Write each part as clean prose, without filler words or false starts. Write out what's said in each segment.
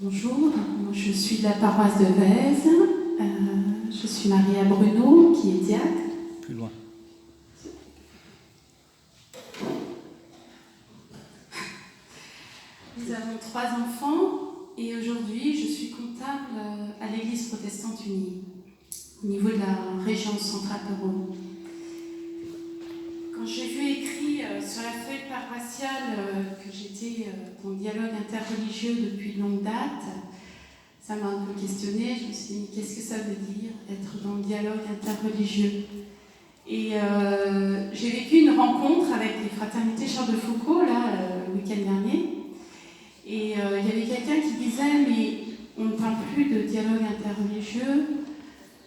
Bonjour, moi je suis de la paroisse de Vèze. Je suis mariée à Bruno, qui est diacre. Plus loin. Nous avons 3 enfants et aujourd'hui je suis comptable à l'Église protestante unie, au niveau de la région centrale de Rome. Quand j'ai vu écrit sur la feuille paroissiale que j'étais en dialogue interreligieux depuis de longue date, ça m'a un peu questionnée. Je me suis dit, qu'est-ce que ça veut dire, être dans le dialogue interreligieux? Et j'ai vécu une rencontre avec les fraternités Charles de Foucault, là, le week-end dernier. Et il y avait quelqu'un qui disait, mais on ne parle plus de dialogue interreligieux.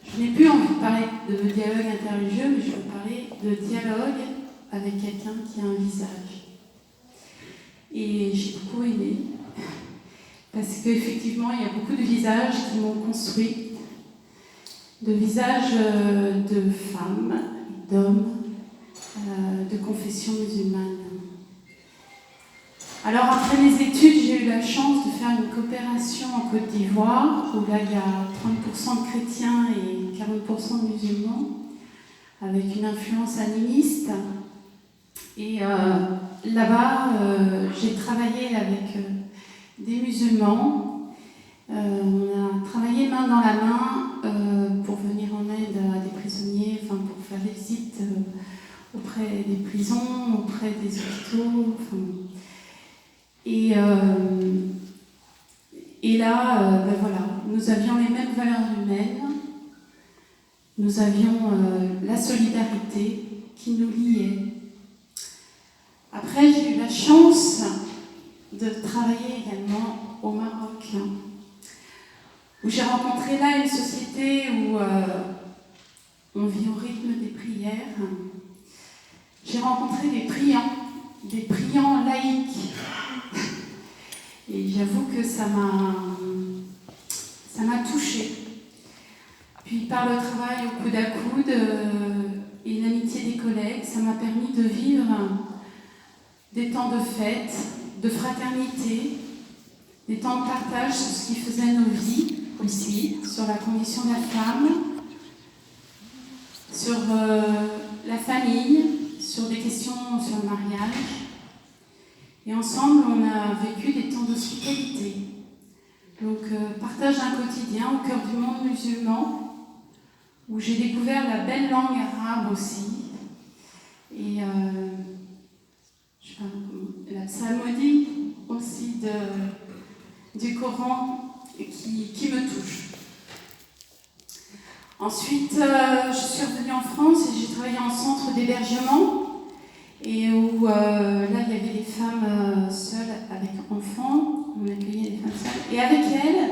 Je n'ai plus envie de parler de dialogue interreligieux, mais je veux parler de dialogue avec quelqu'un qui a un visage. Et j'ai beaucoup aimé, parce qu'effectivement, il y a beaucoup de visages qui m'ont construit, de visages de femmes, d'hommes, de confession musulmane. Alors après mes études, j'ai eu la chance de faire une coopération en Côte d'Ivoire, où là il y a 30% de chrétiens et 40% de musulmans, avec une influence animiste. Et là-bas, j'ai travaillé avec des musulmans. On a travaillé main dans la main pour venir en aide à des prisonniers, enfin pour faire des visites auprès des prisons, auprès des hôpitaux. Et là, voilà, nous avions les mêmes valeurs humaines, nous avions la solidarité qui nous liait. Après, j'ai eu la chance de travailler également au Maroc, où j'ai rencontré là une société où on vit au rythme des prières. J'ai rencontré des priants laïcs. Et j'avoue que ça m'a touchée. Puis par le travail au coude à coude et l'amitié des collègues, ça m'a permis de vivre des temps de fête, de fraternité, des temps de partage sur ce qui faisait nos vies aussi, sur la condition de la femme, sur la famille, sur des questions sur le mariage. Et ensemble, on a vécu des temps d'hospitalité. Donc, partage d'un quotidien au cœur du monde musulman, où j'ai découvert la belle langue arabe aussi. Et la psalmodie aussi du Coran qui me touche. Ensuite, je suis revenue en France et j'ai travaillé en centre d'hébergement. Et où là, il y avait des femmes seules avec enfants, on accueillait des femmes seules. Et avec elles,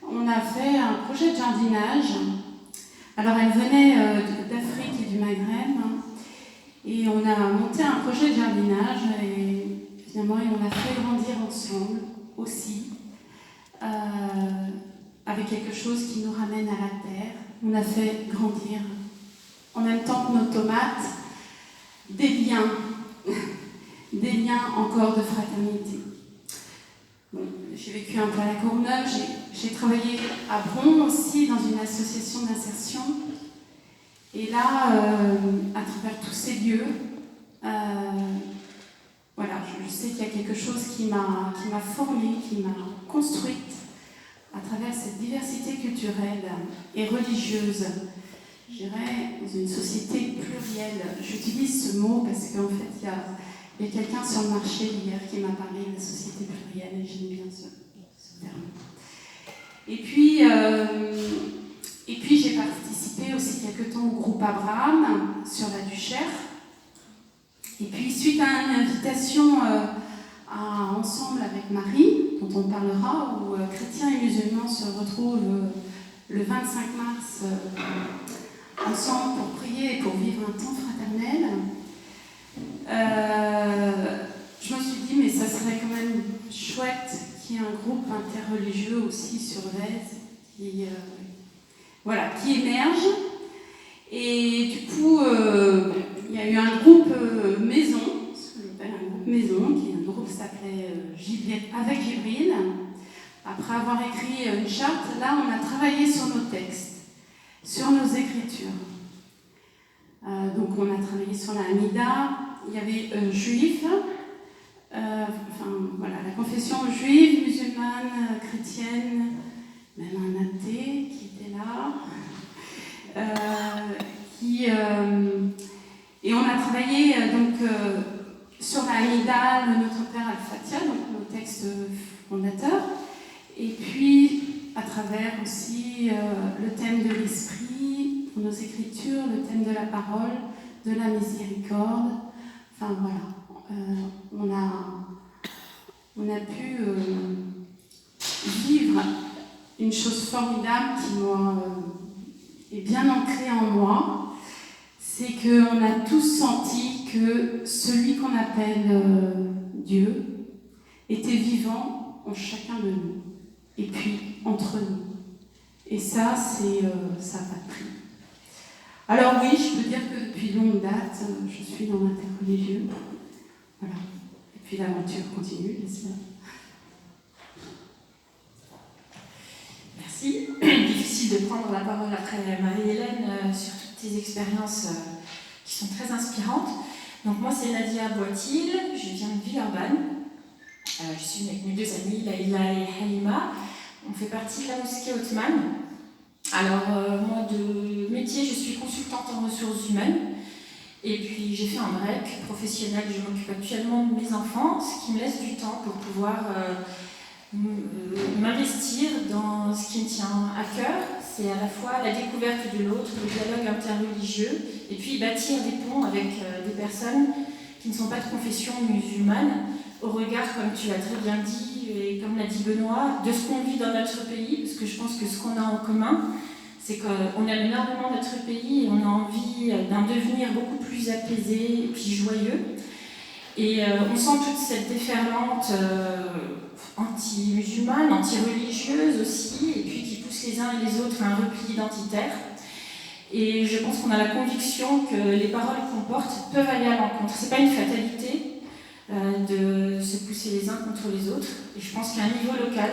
on a fait un projet de jardinage. Alors, elles venaient d'Afrique et du Maghreb. Et on a monté un projet de jardinage. Et finalement, on a fait grandir ensemble aussi, avec quelque chose qui nous ramène à la terre. On a fait grandir, en même temps que nos tomates, des liens encore de fraternité. Bon, j'ai vécu un peu à la Courneuve, j'ai travaillé à Bron aussi dans une association d'insertion. Et là, à travers tous ces lieux, voilà, je sais qu'il y a quelque chose qui m'a formée, qui m'a construite à travers cette diversité culturelle et religieuse. Je dirais, dans une société plurielle. J'utilise ce mot parce qu'en fait, il y a quelqu'un sur le marché hier qui m'a parlé de la société plurielle et j'aime bien ce terme. Et puis j'ai participé aussi quelque temps au groupe Abraham sur la Duchère. Et puis, suite à une invitation ensemble avec Marie, dont on parlera, où chrétiens et musulmans se retrouvent le 25 mars ensemble pour prier et pour vivre un temps fraternel, je me suis dit, mais ça serait quand même chouette qu'il y ait un groupe interreligieux aussi sur Vèze qui émerge. Et du coup, il y a eu un groupe maison, ce que j'appelle un groupe maison, qui est un groupe qui s'appelait Avec Jibril, après avoir écrit une charte, là on a travaillé sur nos textes, sur nos écritures. Donc on a travaillé sur la Hamida, il y avait juif, voilà, la confession juive, musulmane, chrétienne, même un athée qui était là. Et on a travaillé sur la Hamida, le Notre Père Al-Fatiha, donc nos textes fondateurs, et puis à travers aussi le thème de l'esprit, pour nos écritures, le thème de la parole, de la miséricorde. Enfin voilà, on a pu vivre une chose formidable qui est bien ancrée en moi, c'est qu'on a tous senti que celui qu'on appelle Dieu était vivant en chacun de nous, et puis entre nous. Et ça, ça n'a pas de prix. Alors oui, je peux dire que depuis longue date, je suis dans l'interreligieux. Voilà. Et puis l'aventure continue, j'espère. Merci. Difficile de prendre la parole après Marie-Hélène sur toutes tes expériences qui sont très inspirantes. Donc moi c'est Nadia Boitil, je viens de Villeurbanne. Je suis venue avec mes deux amies, Laïla et Halima. On fait partie de la mosquée Othmane. Alors moi de métier je suis consultante en ressources humaines. Et puis j'ai fait un break professionnel, je m'occupe actuellement de mes enfants, ce qui me laisse du temps pour pouvoir m'investir dans ce qui me tient à cœur. C'est à la fois la découverte de l'autre, le dialogue interreligieux, et puis bâtir des ponts avec des personnes qui ne sont pas de confession musulmane, au regard, comme tu l'as très bien dit, et comme l'a dit Benoît, de ce qu'on vit dans notre pays, parce que je pense que ce qu'on a en commun, c'est qu'on aime énormément notre pays et on a envie d'un devenir beaucoup plus apaisé et puis joyeux. Et on sent toute cette déferlante anti-musulmane, anti-religieuse aussi, et puis qui pousse les uns et les autres à un repli identitaire. Et je pense qu'on a la conviction que les paroles qu'on porte peuvent aller à l'encontre. C'est pas une fatalité de se pousser les uns contre les autres. Et je pense qu'à un niveau local,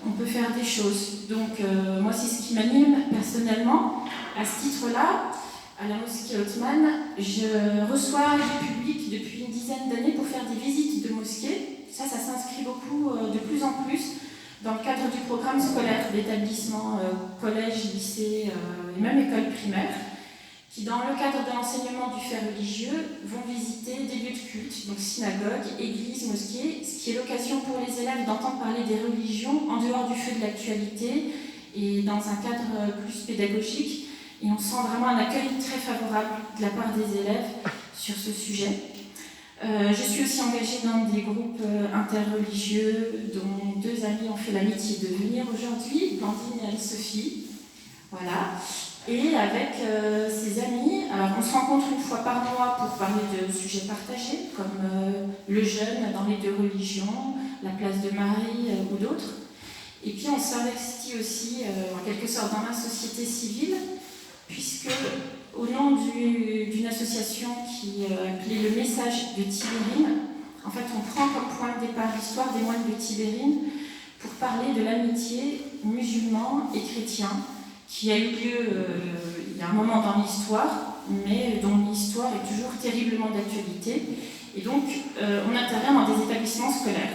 on peut faire des choses. Donc moi, c'est ce qui m'anime personnellement. À ce titre-là, à la mosquée Othmane, je reçois du public depuis une dizaine d'années pour faire des visites de mosquées. Ça s'inscrit beaucoup, de plus en plus, dans le cadre du programme scolaire d'établissements, collège, lycée et même école primaire, qui, dans le cadre de l'enseignement du fait religieux, vont visiter des lieux de culte, donc synagogues, églises, mosquées, ce qui est l'occasion pour les élèves d'entendre parler des religions en dehors du feu de l'actualité et dans un cadre plus pédagogique. Et on sent vraiment un accueil très favorable de la part des élèves sur ce sujet. Je suis aussi engagée dans des groupes interreligieux dont deux amis ont fait l'amitié de venir aujourd'hui, Blandine et Anne-Sophie. Voilà. Et avec ses amis, alors on se rencontre une fois par mois pour parler de sujets partagés, comme le jeûne dans les deux religions, la place de Marie ou d'autres. Et puis on s'investit aussi en quelque sorte dans la société civile, puisque au nom d'une association qui est appelée le Message de Tibérine, en fait on prend comme point de départ l'histoire des moines de Tibérine pour parler de l'amitié musulman et chrétien, qui a eu lieu il y a un moment dans l'histoire, mais dont l'histoire est toujours terriblement d'actualité. Et donc, on intervient dans des établissements scolaires,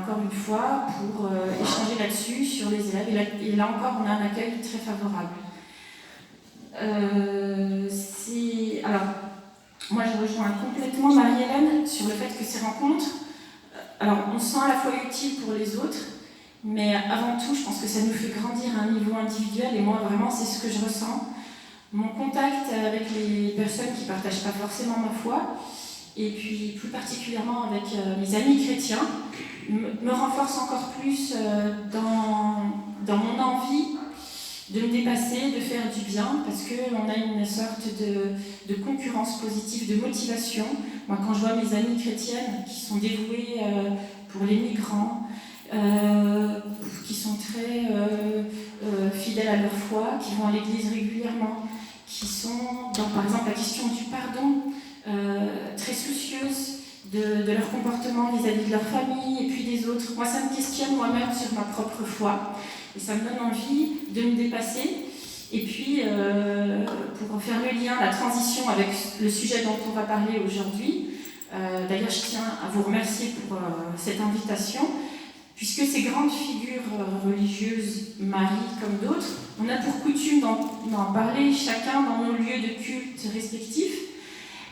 encore une fois, pour échanger là-dessus, sur les élèves. Et là encore, on a un accueil très favorable. Alors, moi, je rejoins complètement Marie-Hélène sur le fait que ces rencontres, alors, on se sent à la fois utile pour les autres, mais avant tout, je pense que ça nous fait grandir à un niveau individuel, et moi, vraiment, c'est ce que je ressens. Mon contact avec les personnes qui ne partagent pas forcément ma foi, et puis plus particulièrement avec mes amis chrétiens, me renforce encore plus dans mon envie de me dépasser, de faire du bien, parce qu'on a une sorte de concurrence positive, de motivation. Moi, quand je vois mes amies chrétiennes qui sont dévouées pour les migrants, qui sont très fidèles à leur foi, qui vont à l'église régulièrement, qui sont dans, par exemple, la question du pardon, très soucieuses de leur comportement vis-à-vis de leur famille et puis des autres. Moi, ça me questionne moi-même sur ma propre foi et ça me donne envie de me dépasser. Et puis, pour faire le lien, la transition avec le sujet dont on va parler aujourd'hui, d'ailleurs, je tiens à vous remercier pour cette invitation, puisque ces grandes figures religieuses, Marie comme d'autres, on a pour coutume d'en parler chacun dans nos lieux de culte respectifs,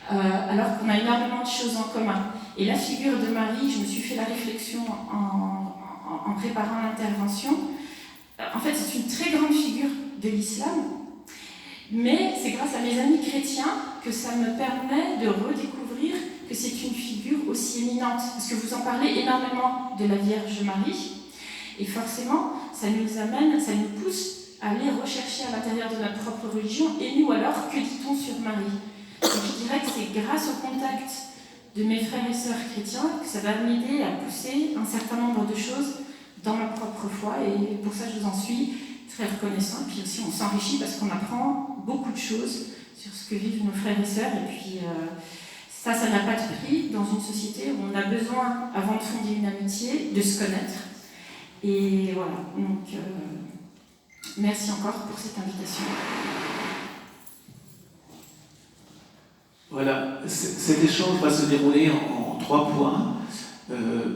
alors qu'on a énormément de choses en commun. Et la figure de Marie, je me suis fait la réflexion en préparant l'intervention, en fait c'est une très grande figure de l'islam, mais c'est grâce à mes amis chrétiens que ça me permet de redécouvrir que c'est une figure aussi éminente, parce que vous en parlez énormément de la Vierge Marie, et forcément ça nous amène, ça nous pousse à aller rechercher à l'intérieur de notre propre religion, et nous alors, que dit-on sur Marie? Donc je dirais que c'est grâce au contact de mes frères et sœurs chrétiens que ça va m'aider à pousser un certain nombre de choses dans ma propre foi, et pour ça je vous en suis très reconnaissant. Et puis aussi on s'enrichit parce qu'on apprend beaucoup de choses sur ce que vivent nos frères et sœurs, et puis ça n'a pas de prix dans une société où on a besoin, avant de fonder une amitié, de se connaître. Et voilà, donc merci encore pour cette invitation. Voilà, cet échange va se dérouler en 3 points.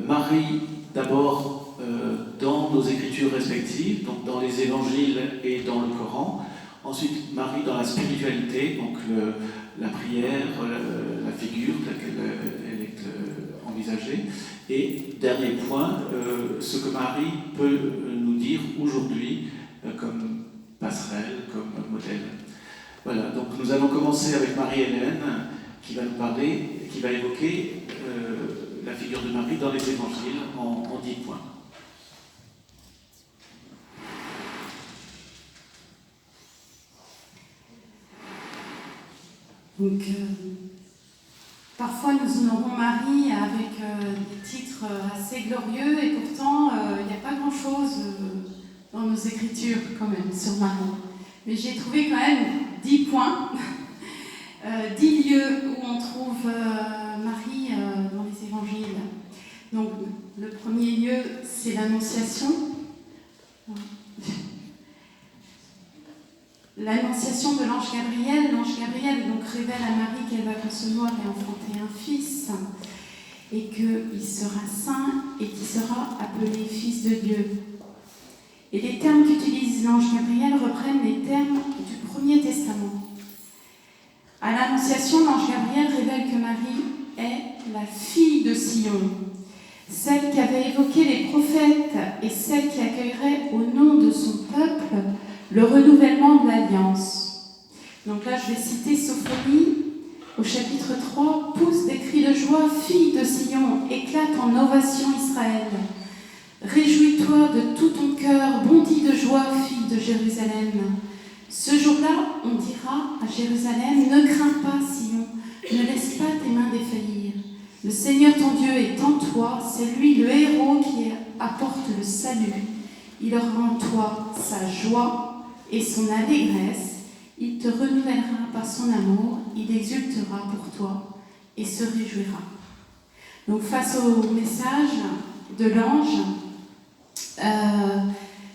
Marie, d'abord, dans nos écritures respectives, donc dans les évangiles et dans le Coran. Ensuite, Marie dans la spiritualité, donc la prière, la figure telle qu'elle est envisagée. Et dernier point, ce que Marie peut nous dire aujourd'hui comme passerelle, comme modèle. Voilà, donc nous allons commencer avec Marie-Hélène qui va nous parler, qui va évoquer la figure de Marie dans les évangiles en 10 points. Donc, parfois nous honorons Marie avec des titres assez glorieux et pourtant il n'y a pas grand-chose dans nos écritures quand même sur Marie. Mais j'ai trouvé quand même 10 points, 10 lieux où on trouve Marie dans les évangiles. Donc le premier lieu, c'est l'Annonciation. L'Annonciation de l'ange Gabriel. L'ange Gabriel donc révèle à Marie qu'elle va concevoir et enfanter un fils, et qu'il sera saint et qu'il sera appelé fils de Dieu. Et les termes qu'utilise l'ange Gabriel reprennent les termes du Premier Testament. À l'Annonciation, l'ange Gabriel révèle que Marie est la fille de Sion, celle qu'avaient évoqué les prophètes et celle qui accueillerait au nom de son peuple le renouvellement de l'Alliance. Donc là, je vais citer Sophonie au chapitre 3. « Pousse des cris de joie, fille de Sion, éclate en ovation Israël. Réjouis-toi de tout ton cœur, bondis de joie, fille de Jérusalem. Ce jour-là, on dira à Jérusalem, ne crains pas, Sion, ne laisse pas tes mains défaillir. Le Seigneur ton Dieu est en toi, c'est lui le héros qui apporte le salut. Il aura en toi sa joie et son allégresse. Il te renouvellera par son amour, il exultera pour toi et se réjouira. » Donc face au message de l'ange,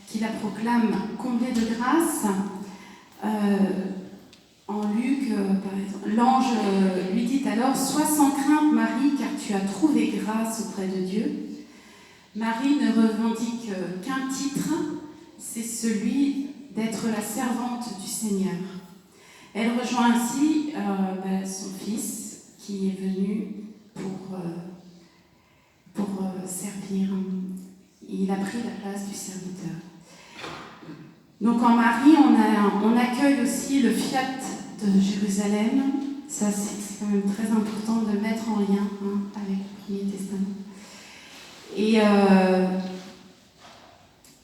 qui la proclame comblée de grâce, en Luc, par exemple, l'ange lui dit alors « Sois sans crainte, Marie, car tu as trouvé grâce auprès de Dieu. » Marie ne revendique qu'un titre, c'est celui d'être la servante du Seigneur. Elle rejoint ainsi son fils qui est venu pour servir. Il a pris la place du serviteur. Donc en Marie, on accueille aussi le fiat de Jérusalem. Ça, c'est quand même très important de mettre en lien avec le Premier Testament.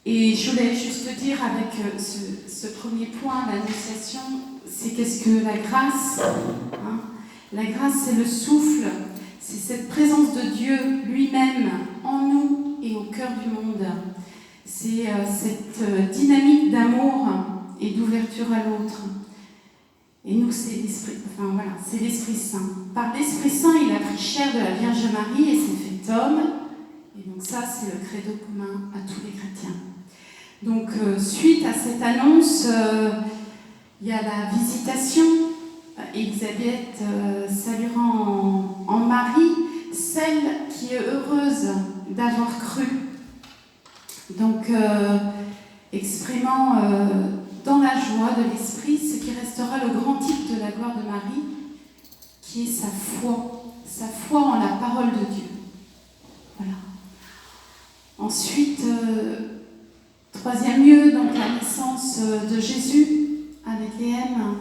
Et je voulais juste dire avec ce premier point, l'Annonciation, c'est qu'est-ce que la grâce, La grâce, c'est le souffle, c'est cette présence de Dieu lui-même en nous et au cœur du monde. C'est cette dynamique d'amour et d'ouverture à l'autre. Et nous, c'est l'Esprit, c'est l'Esprit Saint. Par l'Esprit Saint, il a pris chair de la Vierge Marie et s'est fait homme. Et donc ça, c'est le credo commun à tous les chrétiens. Donc, suite à cette annonce, il y a la visitation. Élisabeth saluera en Marie celle qui est heureuse d'avoir cru. Donc, exprimant dans la joie de l'Esprit ce qui restera le grand type de la gloire de Marie, qui est sa foi en la parole de Dieu. Voilà. Ensuite, troisième lieu, donc la naissance de Jésus avec les M.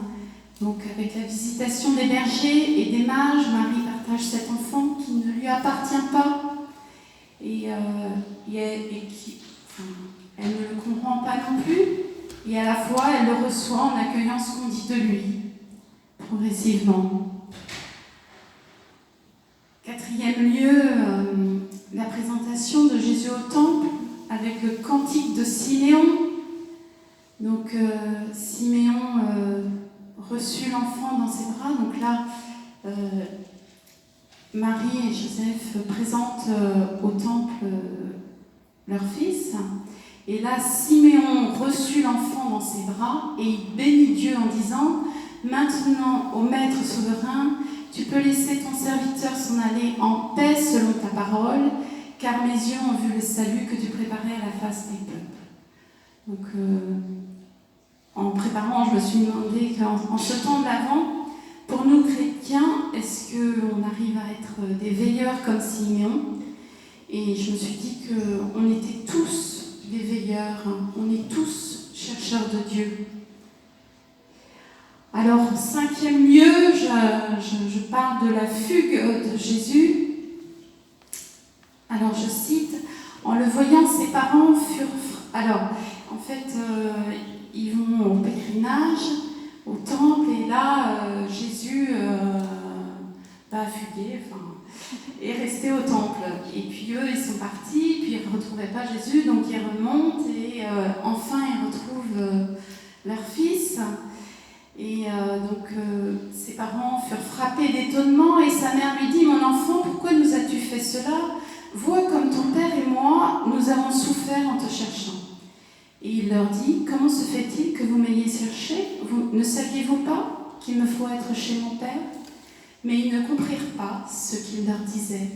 Donc avec la visitation des bergers et des mages, Marie partage cet enfant qui ne lui appartient pas et qui, elle ne le comprend pas non plus, et à la fois elle le reçoit en accueillant ce qu'on dit de lui, progressivement. Quatrième lieu, la présentation de Jésus au temple avec le cantique de Siméon. Donc Siméon reçut l'enfant dans ses bras. Donc là, Marie et Joseph présentent au temple leur fils. Et là, Siméon reçut l'enfant dans ses bras et il bénit Dieu en disant « Maintenant, ô Maître souverain, tu peux laisser ton serviteur s'en aller en paix selon ta parole, car mes yeux ont vu le salut que tu préparais à la face des peuples. » Donc, en préparant, je me suis demandé qu'en ce temps de l'Avent, pour nous chrétiens, est-ce qu'on arrive à être des veilleurs comme Siméon? Et je me suis dit qu'on était tous des veilleurs, on est tous chercheurs de Dieu. Alors, cinquième lieu, je parle de la fugue de Jésus. Alors, je cite, « En le voyant, ses parents furent... » Alors, en fait, ils vont au pèlerinage, au temple, et là, Jésus va fuguer, est resté au temple. Et puis eux, ils sont partis, puis ils ne retrouvaient pas Jésus, donc ils remontent, et enfin, ils retrouvent leur fils. Et donc, ses parents furent frappés d'étonnement, et sa mère lui dit « Mon enfant, pourquoi nous as-tu fait cela? Vois comme ton père et moi, nous avons souffert en te cherchant. » Et il leur dit « Comment se fait-il que vous m'ayez cherché? Ne saviez-vous pas qu'il me faut être chez mon père ?» Mais ils ne comprirent pas ce qu'il leur disait.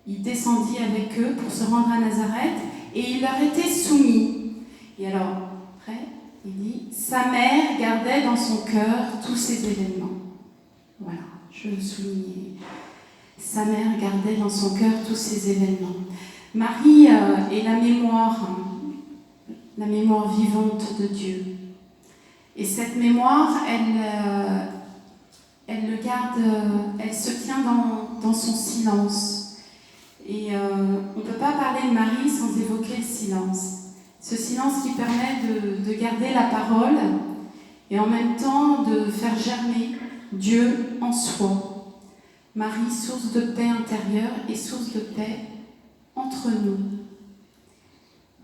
Il descendit avec eux pour se rendre à Nazareth, et il leur était soumis. Et alors, après, il dit « Sa mère gardait dans son cœur tous ces événements. » Voilà, je le soulignais. Sa mère gardait dans son cœur tous ces événements. Marie est la mémoire vivante de Dieu. Et cette mémoire, elle le garde, elle se tient dans son silence. Et on ne peut pas parler de Marie sans évoquer le silence. Ce silence qui permet de garder la parole et en même temps de faire germer Dieu en soi. Marie, source de paix intérieure et source de paix entre nous.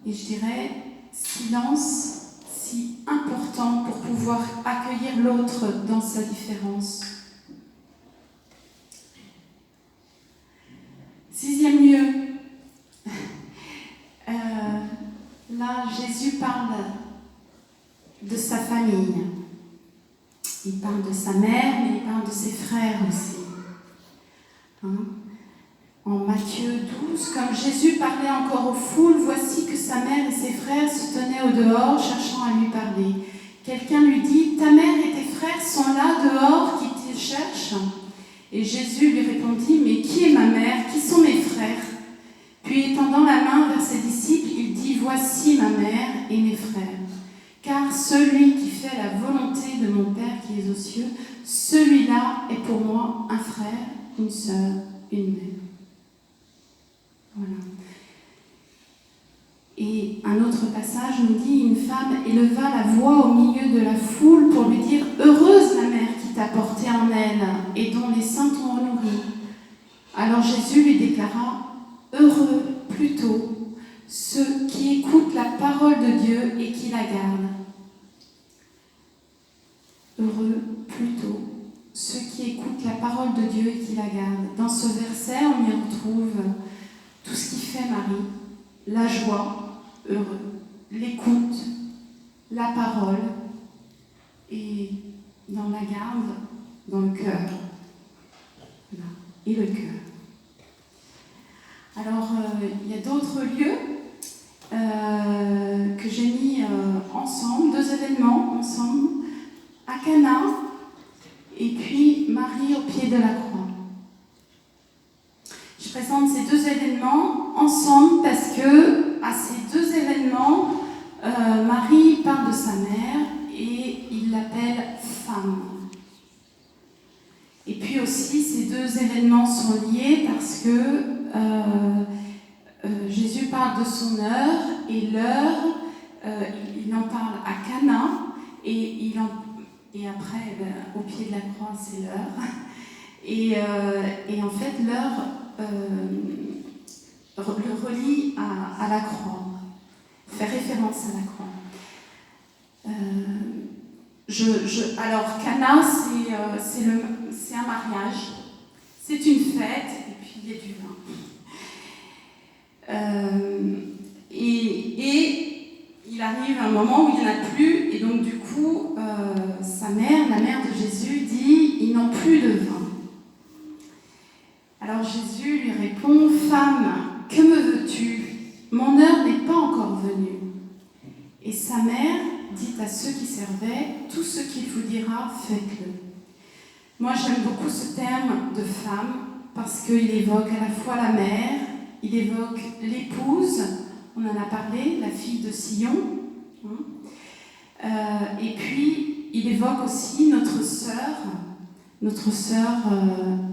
Et je dirais, silence si important pour pouvoir accueillir l'autre dans sa différence. Sixième lieu, là Jésus parle de sa famille. Il parle de sa mère, mais il parle de ses frères aussi. En Matthieu 12, comme Jésus parlait encore aux foules, voici que sa mère et ses frères se tenaient au dehors, cherchant à lui parler. Quelqu'un lui dit, ta mère et tes frères sont là dehors qui te cherchent. Et Jésus lui répondit, mais qui est ma mère? Qui sont mes frères? Puis étendant la main vers ses disciples, il dit, voici ma mère et mes frères. Car celui qui fait la volonté de mon Père qui est aux cieux, celui-là est pour moi un frère, une sœur, une mère. Voilà. Et un autre passage nous dit, une femme éleva la voix au milieu de la foule pour lui dire, heureuse la mère qui t'a porté en elle et dont les seins t'ont nourri. Alors Jésus lui déclara, heureux plutôt ceux qui écoutent la parole de Dieu et qui la gardent. Heureux plutôt ceux qui écoutent la parole de Dieu et qui la gardent. Dans ce verset, on y retrouve tout ce qui fait Marie, la joie, heureux, l'écoute, la parole, et dans la garde, dans le cœur. Voilà. Et le cœur. Alors, il y a d'autres lieux que j'ai mis ensemble, 2 événements ensemble, à Cana, et puis Marie au pied de la croix. Je présente ces 2 événements ensemble parce que, à ces 2 événements, Marie parle de sa mère et il l'appelle femme. Et puis aussi, ces 2 événements sont liés parce que Jésus parle de son heure et l'heure, il en parle à Cana et après, au pied de la croix, c'est l'heure. Et en fait, l'heure le relie à la croix, fait référence à la croix. Alors, Cana, c'est un mariage, c'est une fête, et puis il y a du vin. Et il arrive un moment où il n'y en a plus, et donc du coup, sa mère, la mère de Jésus, dit « Ils n'ont plus de vin ». Alors Jésus lui répond « Femme, que me veux-tu? Mon heure n'est pas encore venue. » Et sa mère dit à ceux qui servaient « Tout ce qu'il vous dira, faites-le. » Moi, j'aime beaucoup ce terme de femme parce qu'il évoque à la fois la mère, il évoque l'épouse, on en a parlé, la fille de Sion, et puis il évoque aussi notre sœur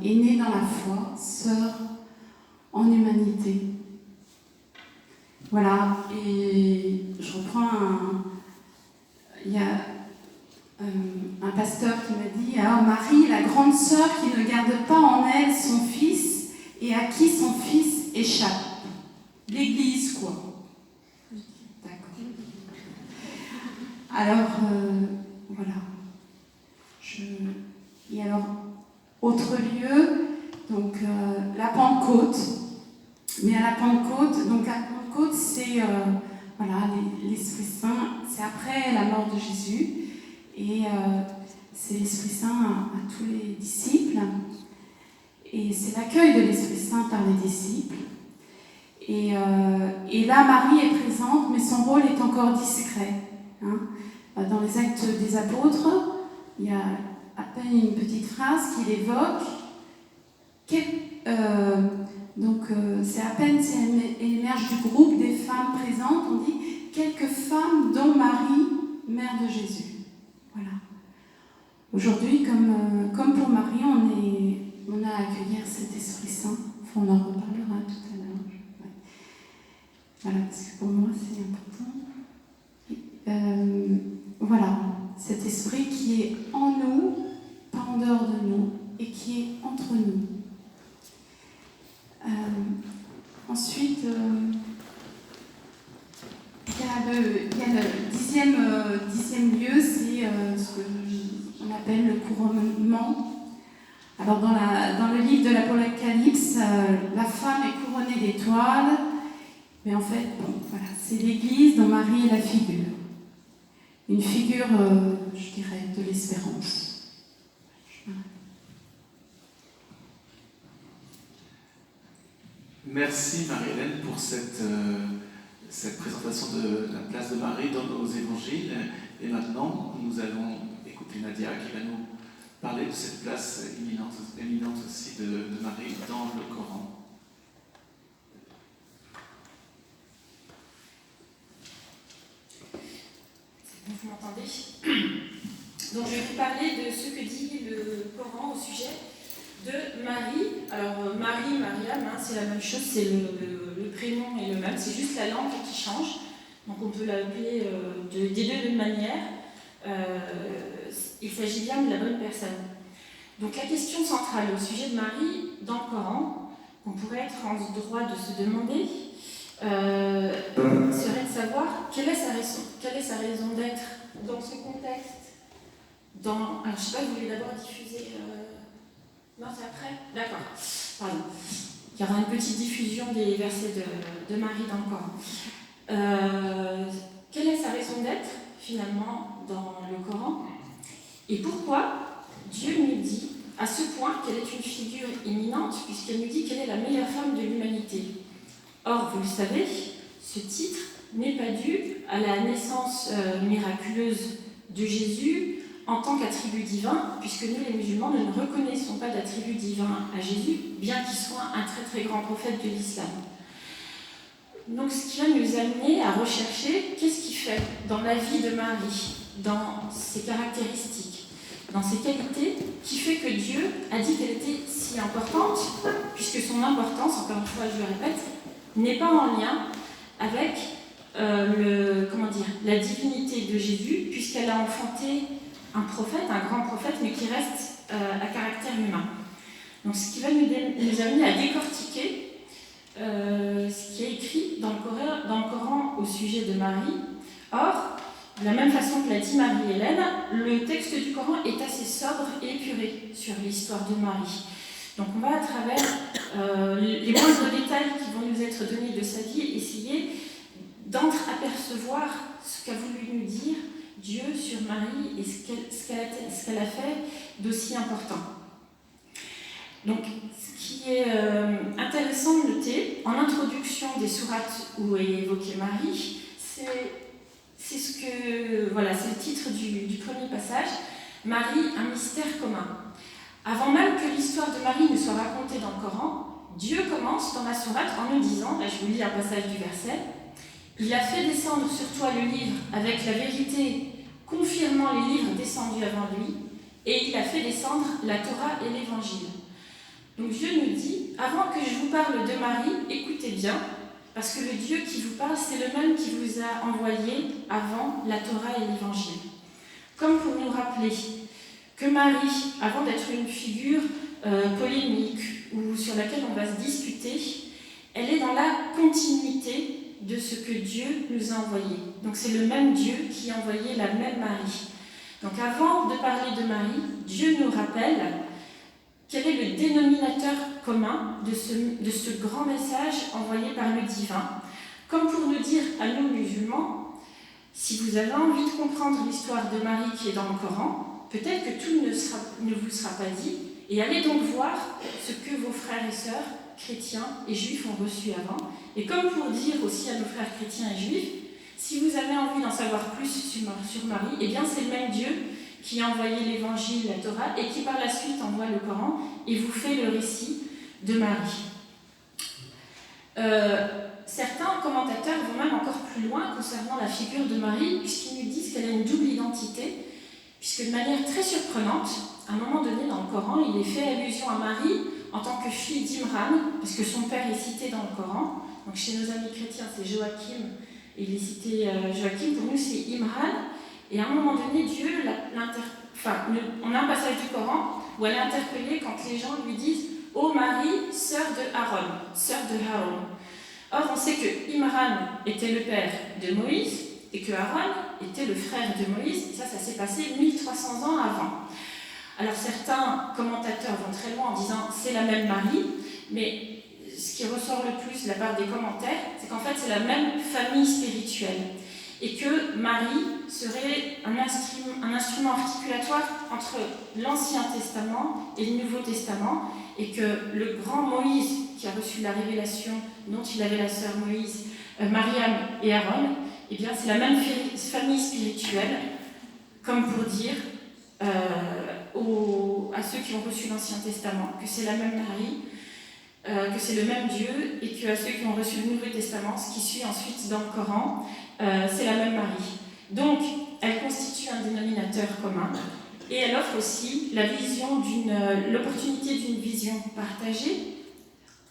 aînée dans la foi, sœur en humanité. Voilà, et je reprends il y a un pasteur qui m'a dit « Ah, Marie, la grande sœur qui ne garde pas en elle son fils et à qui son fils échappe. » L'Église, quoi. D'accord. Alors, voilà. Et alors, autre lieu, donc la Pentecôte. Mais à la Pentecôte, c'est voilà, l'Esprit Saint, c'est après la mort de Jésus, et c'est l'Esprit Saint à tous les disciples, et c'est l'accueil de l'Esprit Saint par les disciples. Et là, Marie est présente, mais son rôle est encore discret. Dans les Actes des Apôtres, il y a à peine une petite phrase qui l'évoque. C'est à peine si elle émerge du groupe des femmes présentes, on dit « quelques femmes, dont Marie, mère de Jésus ». Voilà. Aujourd'hui, comme pour Marie, on a à accueillir cet Esprit Saint. Enfin, on en reparlera tout à l'heure. Ouais. Voilà, parce que pour moi, c'est important. Voilà, cet esprit qui est en nous, pas en dehors de nous, et qui est entre nous. Ensuite, il y a le dixième lieu, c'est ce qu'on appelle le couronnement. Alors dans le livre de l'Apocalypse, la femme est couronnée d'étoiles, mais en fait, voilà, c'est l'Église dont Marie est la figure. Une figure, je dirais, de l'espérance. Merci Marie-Hélène pour cette présentation de la place de Marie dans nos évangiles. Et maintenant, nous allons écouter Nadia qui va nous parler de cette place éminente aussi de Marie dans le Coran. Vous m'entendez? Donc je vais vous parler de ce que dit le Coran au sujet de Marie. Alors Marie, Mariam, c'est la même chose, c'est le prénom est le même, c'est juste la langue qui change. Donc on peut l'appeler des deux manières. Il s'agit bien de la bonne personne. Donc la question centrale au sujet de Marie dans le Coran, qu'on pourrait être en droit de se demander, serait de savoir quelle est sa raison d'être dans ce contexte Alors, je ne sais pas, vous voulez d'abord diffuser... Non, c'est après? D'accord. Pardon. Il y aura une petite diffusion des versets de Marie dans le Coran. Quelle est sa raison d'être, finalement, dans le Coran? Et pourquoi Dieu nous dit, à ce point, qu'elle est une figure éminente, puisqu'elle nous dit qu'elle est la meilleure femme de l'humanité? Or, vous le savez, ce titre n'est pas dû à la naissance miraculeuse de Jésus en tant qu'attribut divin, puisque nous, les musulmans, ne reconnaissons pas d'attribut divin à Jésus, bien qu'il soit un très très grand prophète de l'islam. Donc, ce qui va nous amener à rechercher qu'est-ce qui fait dans la vie de Marie, dans ses caractéristiques, dans ses qualités, qui fait que Dieu a dit qu'elle était si importante, puisque son importance, encore une fois, je le répète, n'est pas en lien avec la divinité de Jésus, puisqu'elle a enfanté un prophète, un grand prophète, mais qui reste à caractère humain. Donc, ce qui va nous amener à décortiquer ce qui est écrit dans le Coran au sujet de Marie. Or, de la même façon que l'a dit Marie-Hélène, le texte du Coran est assez sobre et épuré sur l'histoire de Marie. Donc on va, à travers les moindres détails qui vont nous être donnés de sa vie, essayer d'entre-apercevoir ce qu'a voulu nous dire Dieu sur Marie et ce qu'elle a fait d'aussi important. Donc, ce qui est intéressant de noter, en introduction des sourates où est évoquée Marie, c'est le titre du premier passage, Marie, un mystère commun. Avant même que l'histoire de Marie ne soit racontée dans le Coran, Dieu commence dans la sourate en nous disant, là je vous lis un passage du verset, « Il a fait descendre sur toi le livre avec la vérité, confirmant les livres descendus avant lui, et il a fait descendre la Torah et l'Évangile. » Donc Dieu nous dit, avant que je vous parle de Marie, écoutez bien, parce que le Dieu qui vous parle, c'est le même qui vous a envoyé avant la Torah et l'Évangile. Comme pour nous rappeler que Marie, avant d'être une figure polémique ou sur laquelle on va se disputer, elle est dans la continuité de ce que Dieu nous a envoyé. Donc c'est le même Dieu qui a envoyé la même Marie. Donc avant de parler de Marie, Dieu nous rappelle quel est le dénominateur commun de ce grand message envoyé par le divin, comme pour nous dire à nous musulmans, si vous avez envie de comprendre l'histoire de Marie qui est dans le Coran, peut-être que tout ne vous sera pas dit, et allez donc voir ce que vos frères et sœurs chrétiens et juifs ont reçu avant, et comme pour dire aussi à nos frères chrétiens et juifs, si vous avez envie d'en savoir plus sur Marie, eh bien c'est le même Dieu qui a envoyé l'Évangile, la Torah, et qui par la suite envoie le Coran, et vous fait le récit de Marie. Certains commentateurs vont même encore plus loin concernant la figure de Marie, puisqu'ils nous disent qu'elle a une double identité, puisque de manière très surprenante, à un moment donné dans le Coran, il est fait allusion à Marie en tant que fille d'Imran, parce que son père est cité dans le Coran. Donc chez nos amis chrétiens, c'est Joachim, et il est cité Joachim, pour nous c'est Imran. Et à un moment donné, Dieu on a un passage du Coran où elle est interpellée quand les gens lui disent « Ô Marie, sœur de Aaron ». Or, on sait que Imran était le père de Moïse et que Aaron était le frère de Moïse. Et ça s'est passé 1300 ans avant. Alors certains commentateurs vont très loin en disant « c'est la même Marie », mais ce qui ressort le plus de la part des commentaires, c'est qu'en fait c'est la même famille spirituelle. Et que Marie serait un instrument articulatoire entre l'Ancien Testament et le Nouveau Testament, et que le grand Moïse, qui a reçu la révélation dont il avait la sœur Moïse, Mariam et Aaron, eh bien c'est la même famille spirituelle, comme pour dire à ceux qui ont reçu l'Ancien Testament que c'est la même Marie, que c'est le même Dieu, et qu'à ceux qui ont reçu le Nouveau Testament, ce qui suit ensuite dans le Coran, c'est la même Marie. Donc, elle constitue un dénominateur commun, et elle offre aussi l'opportunité d'une vision partagée,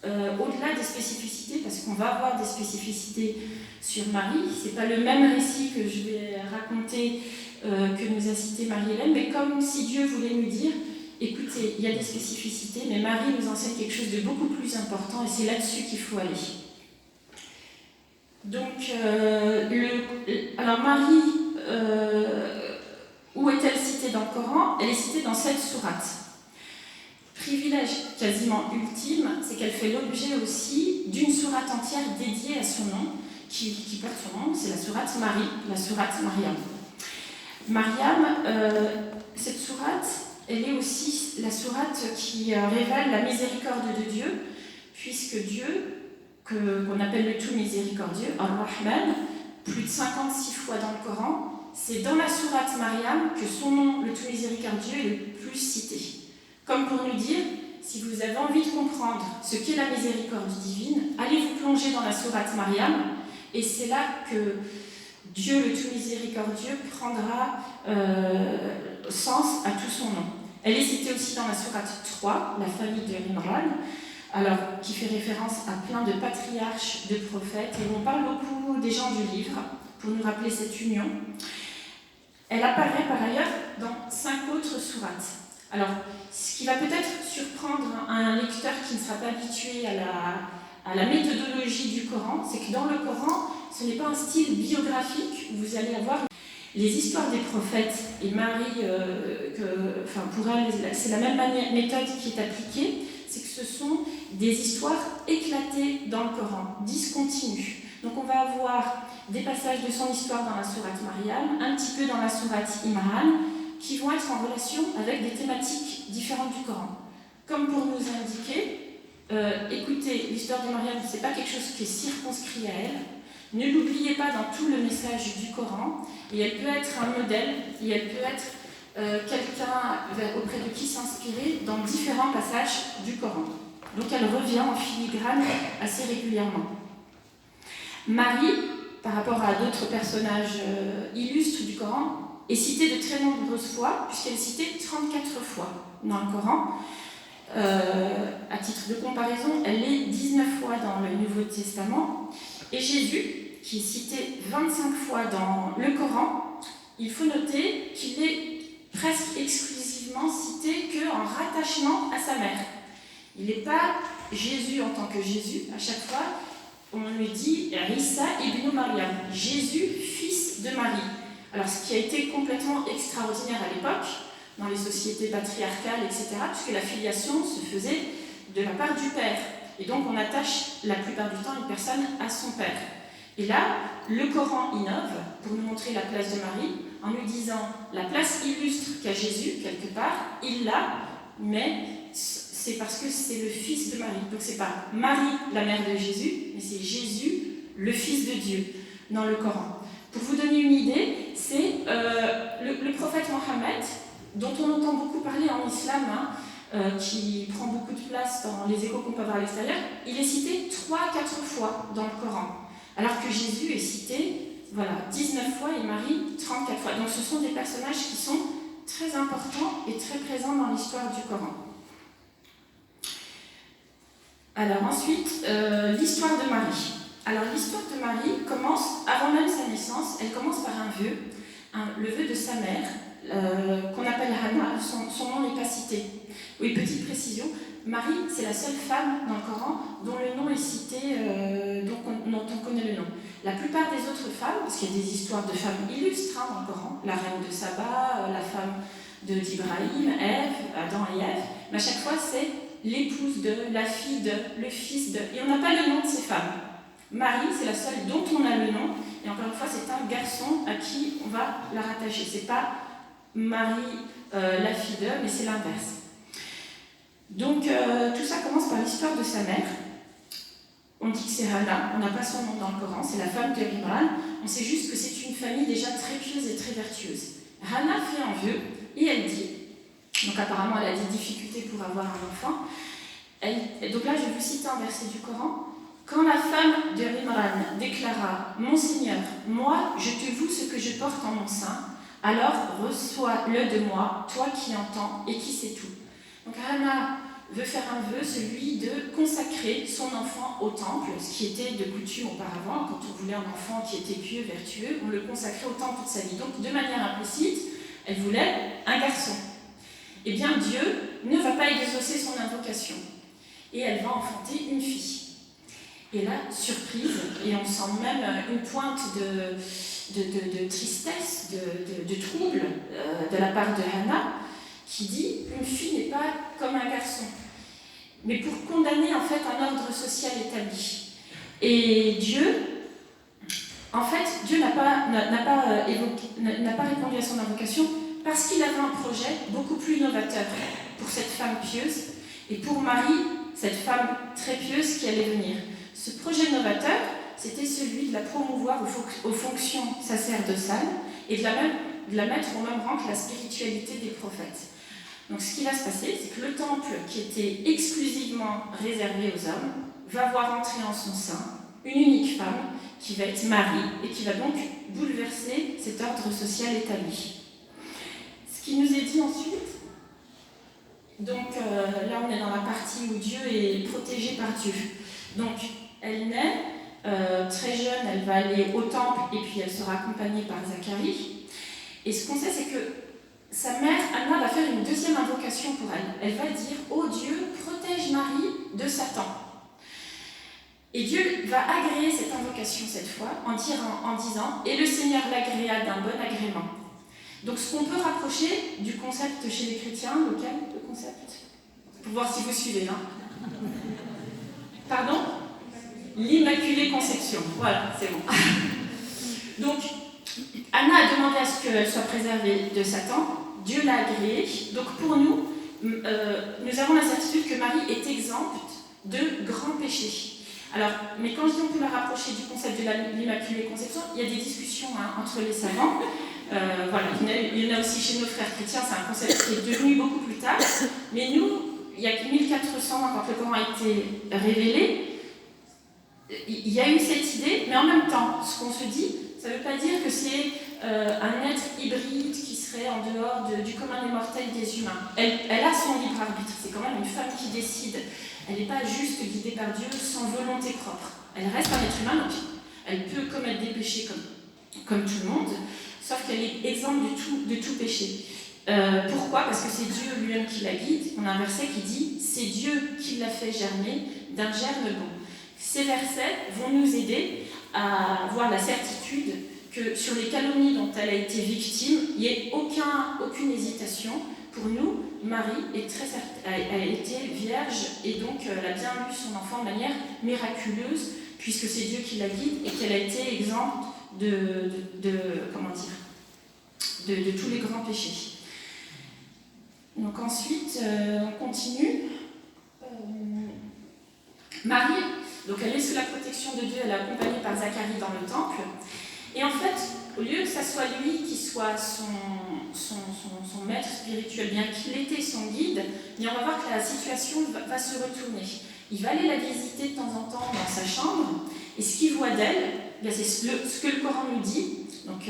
au-delà des spécificités, parce qu'on va avoir des spécificités sur Marie. C'est pas le même récit que je vais raconter que nous a cité Marie-Hélène, mais comme si Dieu voulait nous dire écoutez, il y a des spécificités, mais Marie nous enseigne quelque chose de beaucoup plus important, et c'est là-dessus qu'il faut aller. Donc, alors Marie, où est-elle citée dans le Coran? Elle est citée dans cette sourate. Privilège quasiment ultime, c'est qu'elle fait l'objet aussi d'une sourate entière dédiée à son nom, qui porte son nom, c'est la sourate Marie, la sourate Mariam. Mariam, cette sourate, elle est aussi la sourate qui révèle la miséricorde de Dieu, puisque Dieu, qu'on appelle le tout miséricordieux, Ar-Rahman, plus de 56 fois dans le Coran, c'est dans la sourate Mariam que son nom, le tout miséricordieux, est le plus cité. Comme pour nous dire, si vous avez envie de comprendre ce qu'est la miséricorde divine, allez vous plonger dans la sourate Mariam, et c'est là que Dieu, le tout miséricordieux, prendra sens à tout son nom. Elle est citée aussi dans la sourate 3, la famille de Imran, alors, qui fait référence à plein de patriarches, de prophètes, et on parle beaucoup des gens du livre, pour nous rappeler cette union. Elle apparaît par ailleurs dans 5 autres sourates. Alors, ce qui va peut-être surprendre un lecteur qui ne sera pas habitué à la méthodologie du Coran, c'est que dans le Coran, ce n'est pas un style biographique où vous allez avoir les histoires des prophètes. Et Marie, pour elle, c'est la même méthode qui est appliquée, c'est que ce sont des histoires éclatées dans le Coran, discontinues. Donc on va avoir des passages de son histoire dans la sourate Mariam, un petit peu dans la sourate Imran, qui vont être en relation avec des thématiques différentes du Coran. Comme pour nous indiquer, écoutez, l'histoire de Mariam, ce n'est pas quelque chose qui est circonscrit à elle. Ne l'oubliez pas dans tout le message du Coran, et elle peut être un modèle, et elle peut être quelqu'un auprès de qui s'inspirer dans différents passages du Coran. Donc elle revient en filigrane assez régulièrement. Marie, par rapport à d'autres personnages illustres du Coran, est citée de très nombreuses fois, puisqu'elle est citée 34 fois dans le Coran. À titre de comparaison, elle est 19 fois dans le Nouveau Testament. Et Jésus, qui est cité 25 fois dans le Coran, il faut noter qu'il est presque exclusivement cité qu'en rattachement à sa mère. Il n'est pas Jésus en tant que Jésus. À chaque fois, on lui dit Isa ibn Maryam, Jésus, fils de Marie. Alors, ce qui a été complètement extraordinaire à l'époque, dans les sociétés patriarcales, etc., puisque la filiation se faisait de la part du père. Et donc, on attache la plupart du temps une personne à son père. Et là, le Coran innove pour nous montrer la place de Marie, en nous disant la place illustre qu'a Jésus, quelque part, il l'a, mais c'est parce que c'est le fils de Marie. Donc, c'est pas Marie, la mère de Jésus, mais c'est Jésus, le fils de Dieu, dans le Coran. Pour vous donner une idée, c'est le prophète Mohammed, dont on entend beaucoup parler en islam, qui prend beaucoup de place dans les échos qu'on peut avoir à l'extérieur, il est cité 3-4 fois dans le Coran, alors que Jésus est cité 19 fois et Marie 34 fois. Donc ce sont des personnages qui sont très importants et très présents dans l'histoire du Coran. Alors ensuite, l'histoire de Marie. Alors l'histoire de Marie commence, avant même sa naissance, elle commence par un vœu, le vœu de sa mère, qu'on appelle Hannah, son nom n'est pas cité. Oui, petite précision, Marie, c'est la seule femme dans le Coran dont le nom est cité, dont on connaît le nom. La plupart des autres femmes, parce qu'il y a des histoires de femmes illustres dans le Coran, la reine de Saba, la femme d'Ibrahim, Ève, Adam et Ève, mais à chaque fois c'est l'épouse de, la fille de, le fils de, et on n'a pas le nom de ces femmes. Marie, c'est la seule dont on a le nom, et encore une fois, c'est un garçon à qui on va la rattacher. C'est pas Marie, la fille de, mais c'est l'inverse. Donc, tout ça commence par l'histoire de sa mère. On dit que c'est Hannah, on n'a pas son nom dans le Coran, c'est la femme de Imran. On sait juste que c'est une famille déjà très pieuse et très vertueuse. Hannah fait un vœu, et elle dit, donc apparemment elle a des difficultés pour avoir un enfant, donc là je vais vous citer un verset du Coran. Quand la femme de Imran déclara « Mon Seigneur, moi, je te voue ce que je porte en mon sein, alors reçois-le de moi, toi qui entends et qui sais tout. » Donc Hannah veut faire un vœu, celui de consacrer son enfant au temple, ce qui était de coutume auparavant. Quand on voulait un enfant qui était pieux, vertueux, on le consacrait au temple toute sa vie. Donc de manière implicite, elle voulait un garçon. Eh bien Dieu ne va pas exaucer son invocation et elle va enfanter une fille. Et là, surprise, et on sent même une pointe de tristesse, de trouble de la part de Hannah, qui dit « Une fille n'est pas comme un garçon ». Mais pour condamner en fait un ordre social établi. Et Dieu n'a pas répondu à son invocation parce qu'il avait un projet beaucoup plus novateur pour cette femme pieuse et pour Marie, cette femme très pieuse qui allait venir. Ce projet novateur, c'était celui de la promouvoir aux fonctions sacerdotales et de la mettre au même rang que la spiritualité des prophètes. Donc ce qui va se passer, c'est que le temple qui était exclusivement réservé aux hommes va voir entrer en son sein une unique femme qui va être Marie et qui va donc bouleverser cet ordre social établi. Ce qui nous est dit ensuite, donc là on est dans la partie où Dieu est protégé par Dieu. Donc elle naît, très jeune, elle va aller au temple et puis elle sera accompagnée par Zacharie. Et ce qu'on sait, c'est que sa mère, Anna, va faire une deuxième invocation pour elle. Elle va dire « Ô Dieu, protège Marie de Satan ». Et Dieu va agréer cette invocation cette fois en disant « Et le Seigneur l'agréa d'un bon agrément ». Donc ce qu'on peut rapprocher du concept chez les chrétiens, lequel le concept? Pour voir si vous suivez, hein. Pardon? L'Immaculée Conception. Voilà, c'est bon. Donc, Anna a demandé à ce qu'elle soit préservée de Satan. Dieu l'a agréée. Donc pour nous, nous avons la certitude que Marie est exempte de grands péchés. Alors, mais quand je dis on peut la rapprocher du concept de l'Immaculée Conception, il y a des discussions entre les savants. Voilà, il y en a aussi chez nos frères chrétiens, c'est un concept qui est devenu beaucoup plus tard. Mais nous, il y a 1400 ans, quand le Coran a été révélé, il y a eu cette idée, mais en même temps, ce qu'on se dit, ça ne veut pas dire que c'est un être hybride qui serait en dehors du commun des mortels des humains. Elle a son libre arbitre, c'est quand même une femme qui décide. Elle n'est pas juste guidée par Dieu sans volonté propre. Elle reste un être humain, donc elle peut commettre des péchés comme tout le monde, sauf qu'elle est exempte de tout péché. Pourquoi? Parce que c'est Dieu lui-même qui la guide. On a un verset qui dit « C'est Dieu qui l'a fait germer d'un germe bon ». Ces versets vont nous aider à avoir la certitude que sur les calomnies dont elle a été victime, il n'y ait aucune hésitation. Pour nous, Marie a été vierge et donc elle a bien eu son enfant de manière miraculeuse, puisque c'est Dieu qui la guide et qu'elle a été exempte de tous les grands péchés. Donc ensuite, on continue. Marie, donc elle est sous la protection de Dieu, elle est accompagnée par Zacharie dans le temple. Et en fait, au lieu que ça soit lui qui soit son maître spirituel, bien qu'il était son guide, mais on va voir que la situation va se retourner. Il va aller la visiter de temps en temps dans sa chambre, et ce qu'il voit d'elle, c'est ce que le Coran nous dit. Donc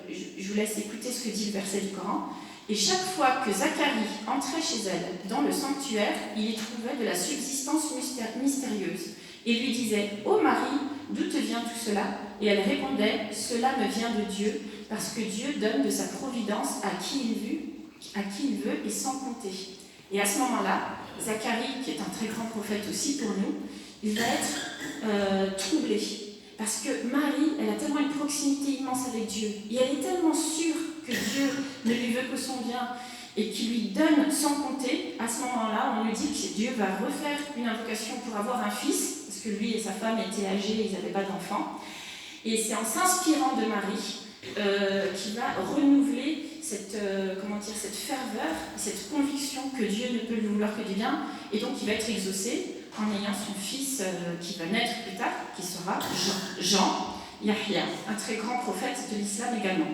je vous laisse écouter ce que dit le verset du Coran. Et chaque fois que Zacharie entrait chez elle dans le sanctuaire, il y trouvait de la subsistance mystérieuse et lui disait « Ô Marie, d'où te vient tout cela ?» Et elle répondait « Cela me vient de Dieu, parce que Dieu donne de sa providence à qui il veut et sans compter. » Et à ce moment-là, Zacharie, qui est un très grand prophète aussi pour nous, il va être troublé. Parce que Marie, elle a tellement une proximité immense avec Dieu, et elle est tellement sûre que Dieu ne lui veut que son bien, et qu'il lui donne sans compter. À ce moment-là, on lui dit que Dieu va refaire une invocation pour avoir un fils, parce que lui et sa femme étaient âgés, ils n'avaient pas d'enfant. Et c'est en s'inspirant de Marie qu'il va renouveler cette ferveur, cette conviction que Dieu ne peut lui vouloir que du bien, et donc il va être exaucé en ayant son fils qui va naître plus tard, qui sera Jean, Yahya, un très grand prophète de l'islam également.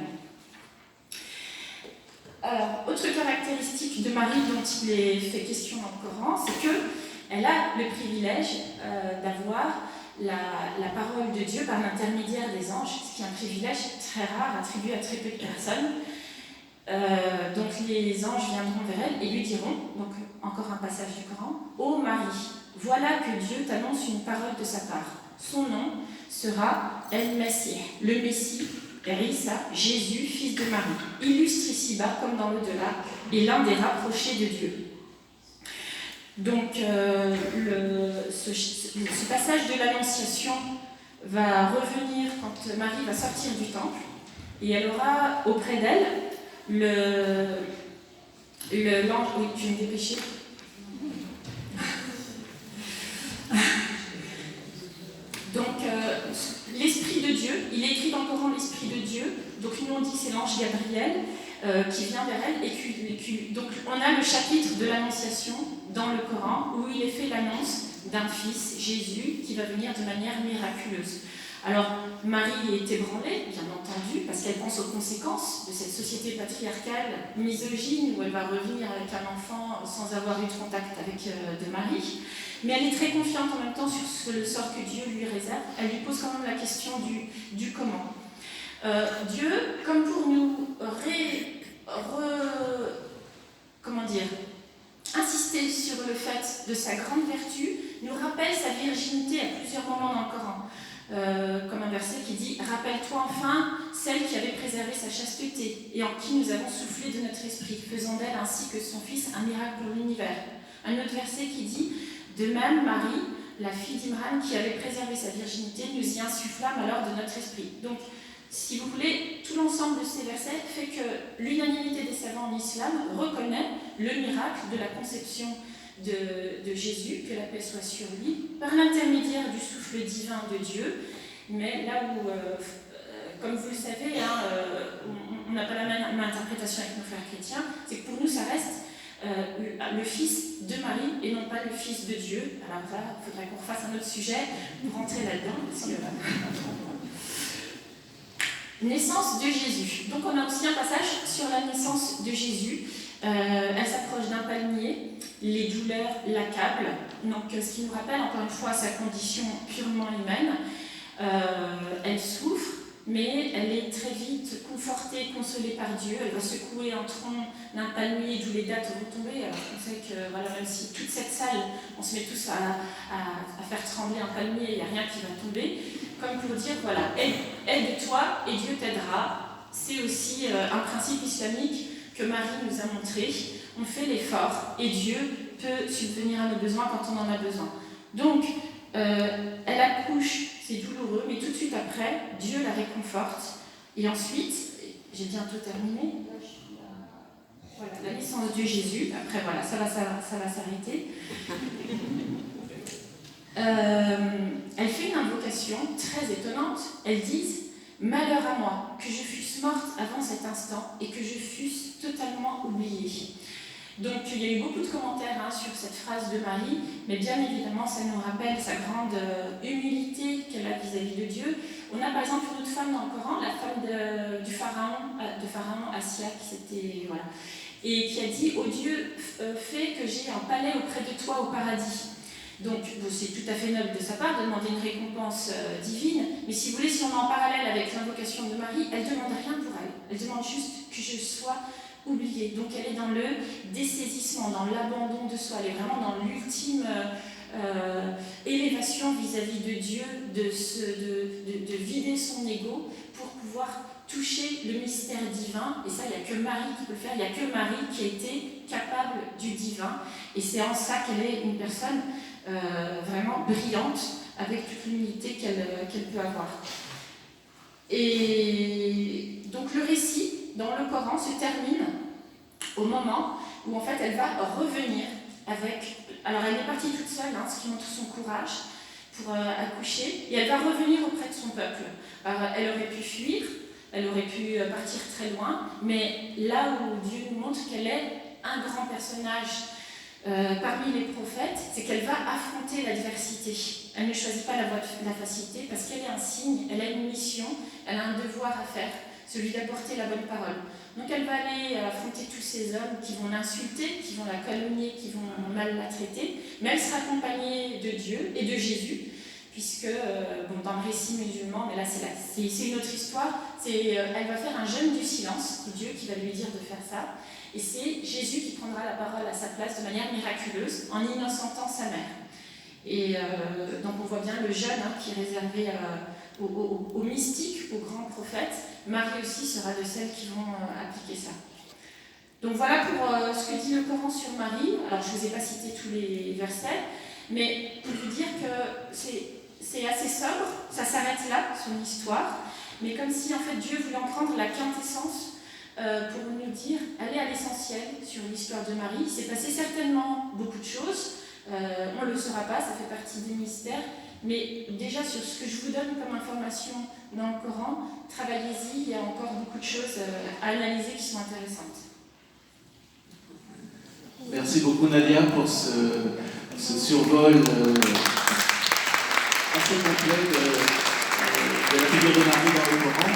Alors, autre caractéristique de Marie dont il est fait question dans le Coran, c'est qu'elle a le privilège d'avoir la parole de Dieu par l'intermédiaire des anges, ce qui est un privilège très rare, attribué à très peu de personnes. Donc les anges viendront vers elle et lui diront, donc encore un passage du Coran, « Ô Marie, voilà que Dieu t'annonce une parole de sa part. Son nom sera El-Messie, le Messie, Isa, Jésus, fils de Marie, illustre ici-bas comme dans l'au-delà, et l'un des rapprochés de Dieu. » Donc, ce passage de l'Annonciation va revenir quand Marie va sortir du temple, et elle aura auprès d'elle l'ange. Oui, je vais me dépêcher. Donc, l'Esprit de Dieu, il est écrit dans le Coran l'Esprit de Dieu, donc nous on dit que c'est l'ange Gabriel qui vient vers elle, donc on a le chapitre de l'Annonciation dans le Coran où il est fait l'annonce d'un fils, Jésus, qui va venir de manière miraculeuse. Alors, Marie est ébranlée, bien entendu, parce qu'elle pense aux conséquences de cette société patriarcale misogyne où elle va revenir avec un enfant sans avoir eu de contact avec de Marie. Mais elle est très confiante en même temps sur le sort que Dieu lui réserve. Elle lui pose quand même la question du comment. Dieu, comme pour nous insister sur le fait de sa grande vertu, nous rappelle sa virginité à plusieurs moments dans le Coran. Comme un verset qui dit « Rappelle-toi enfin celle qui avait préservé sa chasteté et en qui nous avons soufflé de notre esprit, faisant d'elle ainsi que son fils un miracle pour l'univers. » Un autre verset qui dit « De même, Marie, la fille d'Imran, qui avait préservé sa virginité, nous y insufflâmes alors de notre esprit. » Donc, si vous voulez, tout l'ensemble de ces versets fait que l'unanimité des savants en islam reconnaît le miracle de la conception de Jésus, que la paix soit sur lui, par l'intermédiaire du souffle divin de Dieu. Mais là où, comme vous le savez, on n'a pas la même interprétation avec nos frères chrétiens, c'est que pour nous, ça reste le fils de Marie et non pas le fils de Dieu. Alors là, il faudrait qu'on refasse un autre sujet pour rentrer là-dedans, parce que... Naissance de Jésus. Donc on a aussi un passage sur la naissance de Jésus. Elle s'approche d'un palmier, les douleurs l'accablent. Donc ce qui nous rappelle encore une fois sa condition purement humaine. Elle souffre, mais elle est très vite confortée, consolée par Dieu. Elle va secouer un tronc d'un palmier d'où les dattes vont tomber. Alors on sait que voilà, même si toute cette salle, on se met tous à faire trembler un palmier, il n'y a rien qui va tomber. Comme pour dire, voilà, aide-toi et Dieu t'aidera. C'est aussi un principe islamique que Marie nous a montré. On fait l'effort et Dieu peut subvenir à nos besoins quand on en a besoin. Donc, elle accouche, c'est douloureux, mais tout de suite après, Dieu la réconforte. Et ensuite, j'ai bientôt terminé. Voilà, la naissance de Jésus. Après, voilà, ça va s'arrêter. Elle fait une invocation très étonnante. Elle dit « Malheur à moi, que je fusse morte avant cet instant et que je fusse totalement oubliée. » Donc il y a eu beaucoup de commentaires sur cette phrase de Marie, mais bien évidemment ça nous rappelle sa grande humilité qu'elle a vis-à-vis de Dieu. On a par exemple une autre femme dans le Coran, la femme de Pharaon Assia, voilà, et qui a dit « Ô Dieu, fais que j'ai un palais auprès de toi au paradis. » Donc, c'est tout à fait noble de sa part de demander une récompense divine, mais si vous voulez, si on est en parallèle avec l'invocation de Marie, elle ne demande rien pour elle. Elle demande juste que je sois oubliée. Donc, elle est dans le dessaisissement, dans l'abandon de soi. Elle est vraiment dans l'ultime élévation vis-à-vis de Dieu, de vider son ego pour pouvoir toucher le mystère divin. Et ça, il n'y a que Marie qui peut le faire. Il n'y a que Marie qui a été capable du divin. Et c'est en ça qu'elle est une personne vraiment brillante, avec toute l'humilité qu'elle peut avoir. Et donc le récit dans le Coran se termine au moment où en fait elle va revenir avec... Alors elle est partie toute seule, ce qui montre son courage pour accoucher, et elle va revenir auprès de son peuple. Alors, elle aurait pu fuir, elle aurait pu partir très loin, mais là où Dieu nous montre qu'elle est un grand personnage parmi les prophètes, c'est qu'elle va affronter l'adversité. Elle ne choisit pas la voie de la facilité parce qu'elle est un signe, elle a une mission, elle a un devoir à faire, celui d'apporter la bonne parole. Donc elle va aller affronter tous ces hommes qui vont l'insulter, qui vont la calomnier, qui vont mal la traiter, mais elle sera accompagnée de Dieu et de Jésus, puisque dans le récit musulman, mais là c'est une autre histoire, elle va faire un jeûne du silence, c'est Dieu qui va lui dire de faire ça. Et c'est Jésus qui prendra la parole à sa place de manière miraculeuse en innocentant sa mère. Et donc on voit bien le jeûne qui est réservé aux mystiques, aux grands prophètes. Marie aussi sera de celles qui vont appliquer ça. Donc voilà pour ce que dit le Coran sur Marie. Alors je ne vous ai pas cité tous les versets, mais pour vous dire que c'est assez sobre, ça s'arrête là, son histoire, mais comme si en fait Dieu voulait en prendre la quintessence pour nous dire, allez à l'essentiel sur l'histoire de Marie. Il s'est passé certainement beaucoup de choses, on ne le saura pas, ça fait partie des mystères, mais déjà sur ce que je vous donne comme information dans le Coran, travaillez-y, il y a encore beaucoup de choses à analyser qui sont intéressantes. Merci beaucoup Nadia pour ce survol assez complet de la figure de Marie dans le Coran.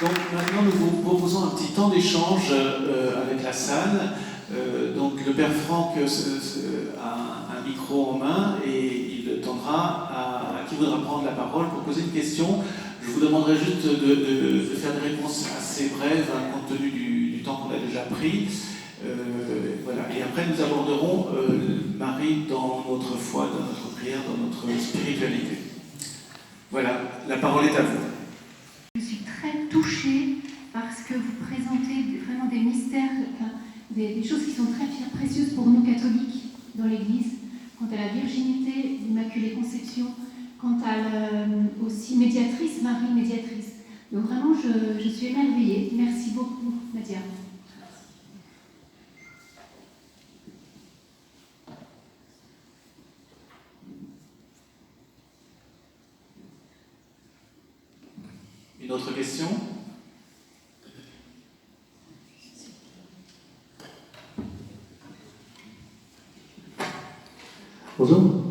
Donc maintenant nous vous proposons un petit temps d'échange avec la salle. Donc le père Franck a un micro en main et il tendra à qui voudra prendre la parole pour poser une question. Je vous demanderai juste de faire des réponses assez brèves compte tenu du temps qu'on a déjà pris. Voilà. Et après nous aborderons Marie dans notre foi, dans notre prière, dans notre spiritualité. Voilà, la parole est à vous. Je suis très touchée parce que vous présentez vraiment des mystères, des choses qui sont très précieuses pour nous catholiques dans l'Église, quant à la virginité, l'Immaculée Conception, quant à aussi médiatrice, Marie médiatrice. Donc vraiment, je suis émerveillée. Merci beaucoup, Nadia. Une autre question ? Bonjour,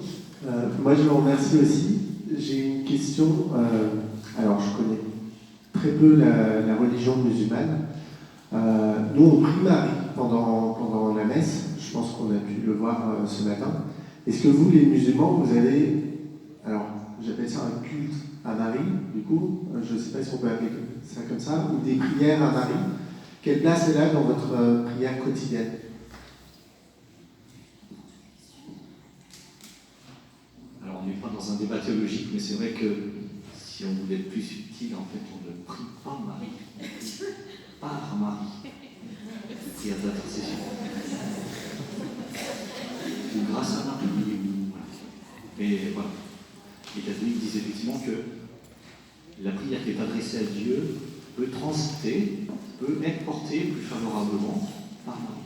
moi je vous remercie aussi. J'ai une question. Alors je connais très peu la religion musulmane. Nous on prie Marie pendant la messe. Je pense qu'on a pu le voir ce matin. Est-ce que vous les musulmans vous avez, alors j'appelle ça un culte à Marie, du coup, je ne sais pas si on peut appeler ça comme ça, ou des prières à Marie. Quelle place elle a dans votre prière quotidienne ? Alors, on n'est pas dans un débat théologique, mais c'est vrai que si on voulait être plus subtil, en fait, on ne prie pas Marie, on prie par Marie. Prière d'intercession. Ou grâce à Marie. Voilà. Mais voilà. Les catholiques disent effectivement que la prière qui est adressée à Dieu peut transiter, peut être portée plus favorablement par Marie.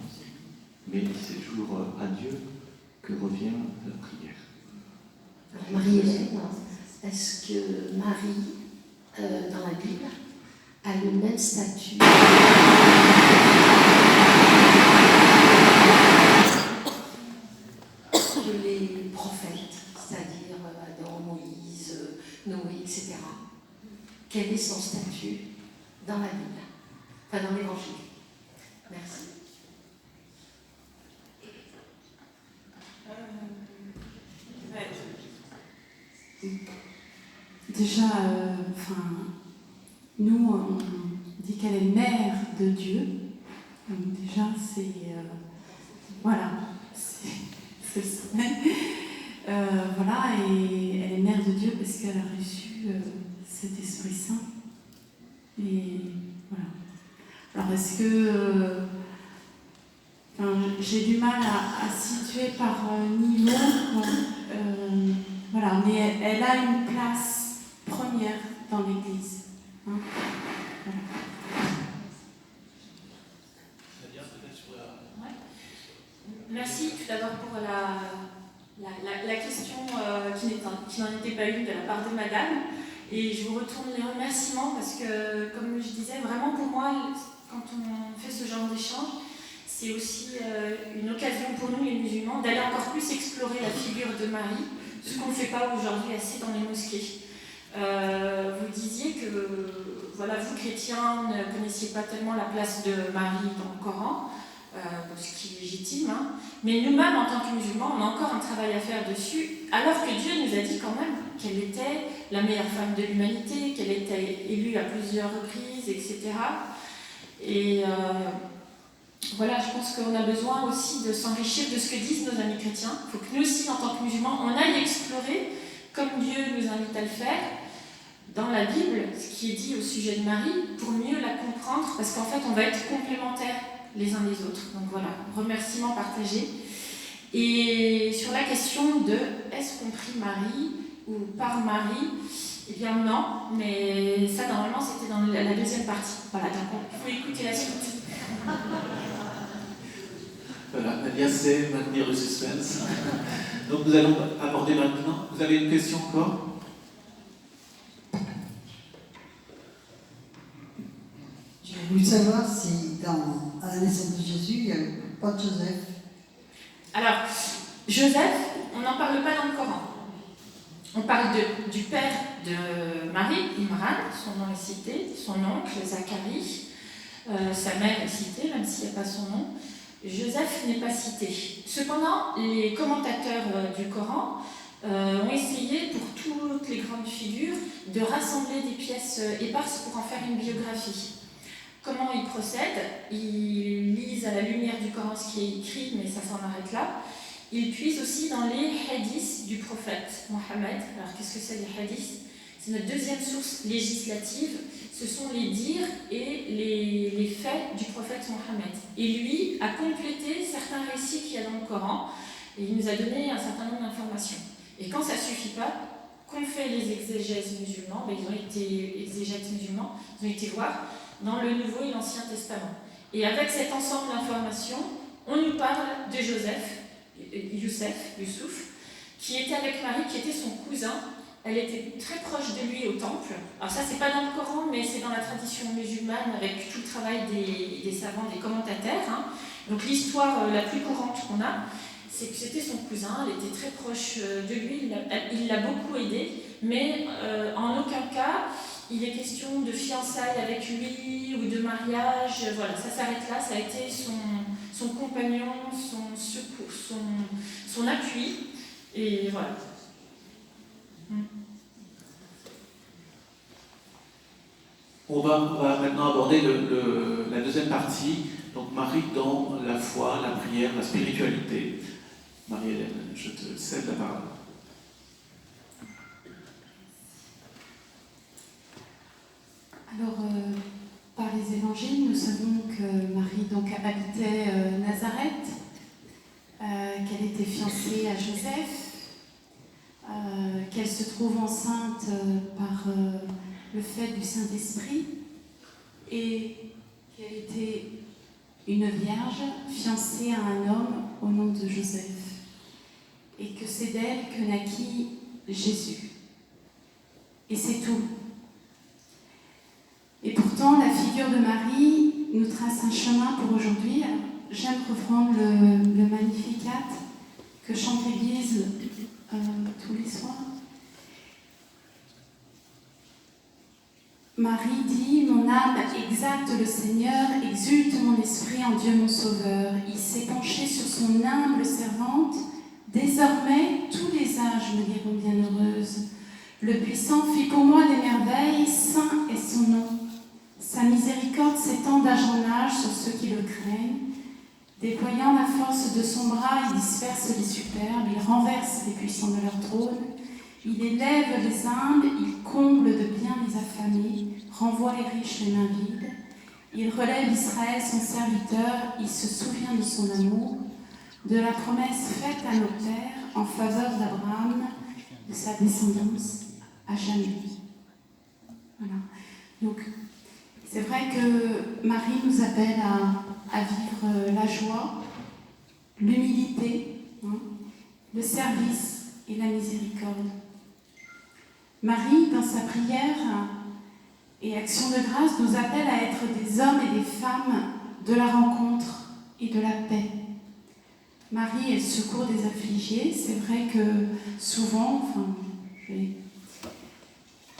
Mais c'est toujours à Dieu que revient la prière. Marie-Hélène, est-ce que Marie, dans la Bible, a le même statut que les prophètes, c'est-à-dire Adam, Moïse, Noé, etc. Quel est son statut dans la Bible, enfin dans l'Évangile? Merci. Déjà, nous, on dit qu'elle est mère de Dieu. Donc déjà, c'est... voilà. C'est ça. Voilà, et elle est mère de Dieu parce qu'elle a reçu cet Esprit Saint. Et voilà. Alors, est-ce que... j'ai du mal à situer par niveau... voilà, mais elle a une place première dans l'Église. Hein, voilà. Merci tout d'abord pour la question qui n'en était pas une de la part de Madame. Et je vous retourne les remerciements parce que, comme je disais, vraiment pour moi, quand on fait ce genre d'échange, c'est aussi une occasion pour nous les musulmans d'aller encore plus explorer la figure de Marie, ce qu'on ne fait pas aujourd'hui assez dans les mosquées. Vous disiez que voilà, vous chrétiens ne connaissiez pas tellement la place de Marie dans le Coran, ce qui est légitime, hein. Mais nous-mêmes en tant que musulmans, on a encore un travail à faire dessus, alors que Dieu nous a dit quand même qu'elle était la meilleure femme de l'humanité, qu'elle était élue à plusieurs reprises, etc. Et voilà, je pense qu'on a besoin aussi de s'enrichir de ce que disent nos amis chrétiens. Il faut que nous aussi, en tant que musulmans, on aille explorer, comme Dieu nous invite à le faire, dans la Bible, ce qui est dit au sujet de Marie, pour mieux la comprendre, parce qu'en fait, on va être complémentaires. les uns les autres. Donc voilà, remerciements partagés. Et sur la question de est-ce qu'on prie Marie ou par Marie, eh bien non, mais ça normalement c'était dans la deuxième partie. Voilà, donc il faut écouter la suite. Voilà, Nadia sait maintenir le suspense. Donc nous allons aborder maintenant. Vous avez une question encore? J'ai voulu savoir si à la naissance de Jésus, il n'y a pas de Joseph. Alors, Joseph, on n'en parle pas dans le Coran. On parle du père de Marie, Imran, son nom est cité, son oncle, Zacharie, sa mère est citée, même s'il n'y a pas son nom. Joseph n'est pas cité. Cependant, les commentateurs du Coran ont essayé, pour toutes les grandes figures, de rassembler des pièces éparses pour en faire une biographie. Comment ils procèdent? Ils lisent à la lumière du Coran ce qui est écrit, mais ça s'en arrête là. Ils puisent aussi dans les hadiths du prophète Mohammed. Alors qu'est-ce que c'est les hadiths? C'est notre deuxième source législative. Ce sont les dires et les faits du prophète Mohammed. Et lui a complété certains récits qu'il y a dans le Coran et il nous a donné un certain nombre d'informations. Et quand ça ne suffit pas, qu'ont fait les exégètes musulmans? Ils ont été voir dans le Nouveau et l'Ancien Testament. Et avec cet ensemble d'informations, on nous parle de Joseph, Youssouf, qui était avec Marie, qui était son cousin. Elle était très proche de lui au temple. Alors ça, c'est pas dans le Coran, mais c'est dans la tradition musulmane, avec tout le travail des savants, des commentateurs. Hein. Donc l'histoire la plus courante qu'on a, c'est que c'était son cousin, elle était très proche de lui, il l'a beaucoup aidé, mais en aucun cas, il est question de fiançailles avec lui ou de mariage. Voilà, ça s'arrête là, ça a été son compagnon, son secours, son appui, et voilà. On va maintenant aborder la deuxième partie, donc Marie dans la foi, la prière, la spiritualité. Marie-Hélène, je te cède la parole. Alors, par les évangiles, nous savons que Marie donc habitait Nazareth, qu'elle était fiancée à Joseph, qu'elle se trouve enceinte par le fait du Saint-Esprit et qu'elle était une vierge fiancée à un homme au nom de Joseph et que c'est d'elle que naquit Jésus. Et c'est tout. Et pourtant, la figure de Marie nous trace un chemin pour aujourd'hui. J'aime reprendre le Magnificat que chante l'Église tous les soirs. Marie dit « Mon âme exalte le Seigneur, exulte mon esprit en Dieu mon Sauveur. Il s'est penché sur son humble servante. Désormais, tous les âges me diront bienheureuse. Le Puissant fit pour moi des merveilles, saint est son nom. Sa miséricorde s'étend d'âge en âge sur ceux qui le craignent. Déployant la force de son bras, il disperse les superbes, il renverse les puissants de leur trône. Il élève les humbles, il comble de bien les affamés, renvoie les riches les mains vides. Il relève Israël, son serviteur, il se souvient de son amour, de la promesse faite à nos pères en faveur d'Abraham, de sa descendance à jamais. Voilà. Donc, c'est vrai que Marie nous appelle à vivre la joie, l'humilité, hein, le service et la miséricorde. Marie, dans sa prière et action de grâce, nous appelle à être des hommes et des femmes de la rencontre et de la paix. Marie est le secours des affligés. C'est vrai que souvent, je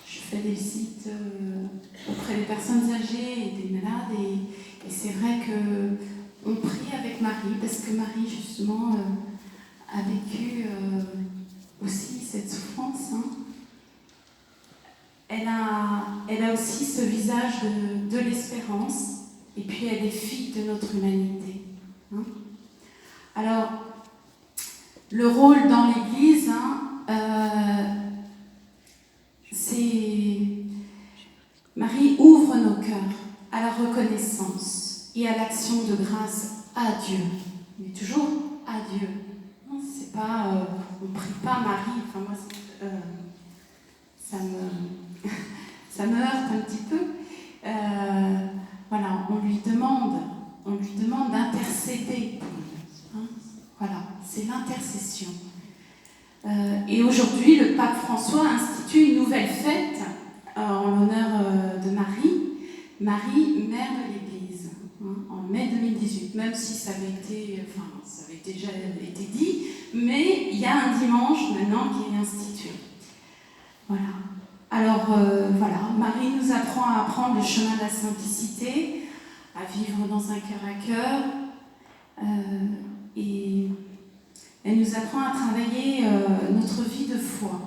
fais des visites auprès des personnes âgées et des malades, et c'est vrai qu'on prie avec Marie, parce que Marie, justement, a vécu aussi cette souffrance. Hein. Elle a aussi ce visage de l'espérance, et puis elle est fille de notre humanité. Hein. Alors, le rôle dans l'Église, c'est... Marie ouvre nos cœurs à la reconnaissance et à l'action de grâce à Dieu. Mais toujours à Dieu. Non, c'est pas, on ne prie pas Marie. Enfin, moi, ça me heurte un petit peu. Voilà, on lui demande d'intercéder pour nous. Hein, voilà, c'est l'intercession. Et aujourd'hui, le pape François institue une nouvelle fête en l'honneur de Marie, mère de l'Église, hein, en mai 2018, même si ça avait déjà été dit, mais il y a un dimanche maintenant qui est institué. Voilà. Alors, voilà, Marie nous apprend à apprendre le chemin de la simplicité, à vivre dans un cœur à cœur, et elle nous apprend à travailler notre vie de foi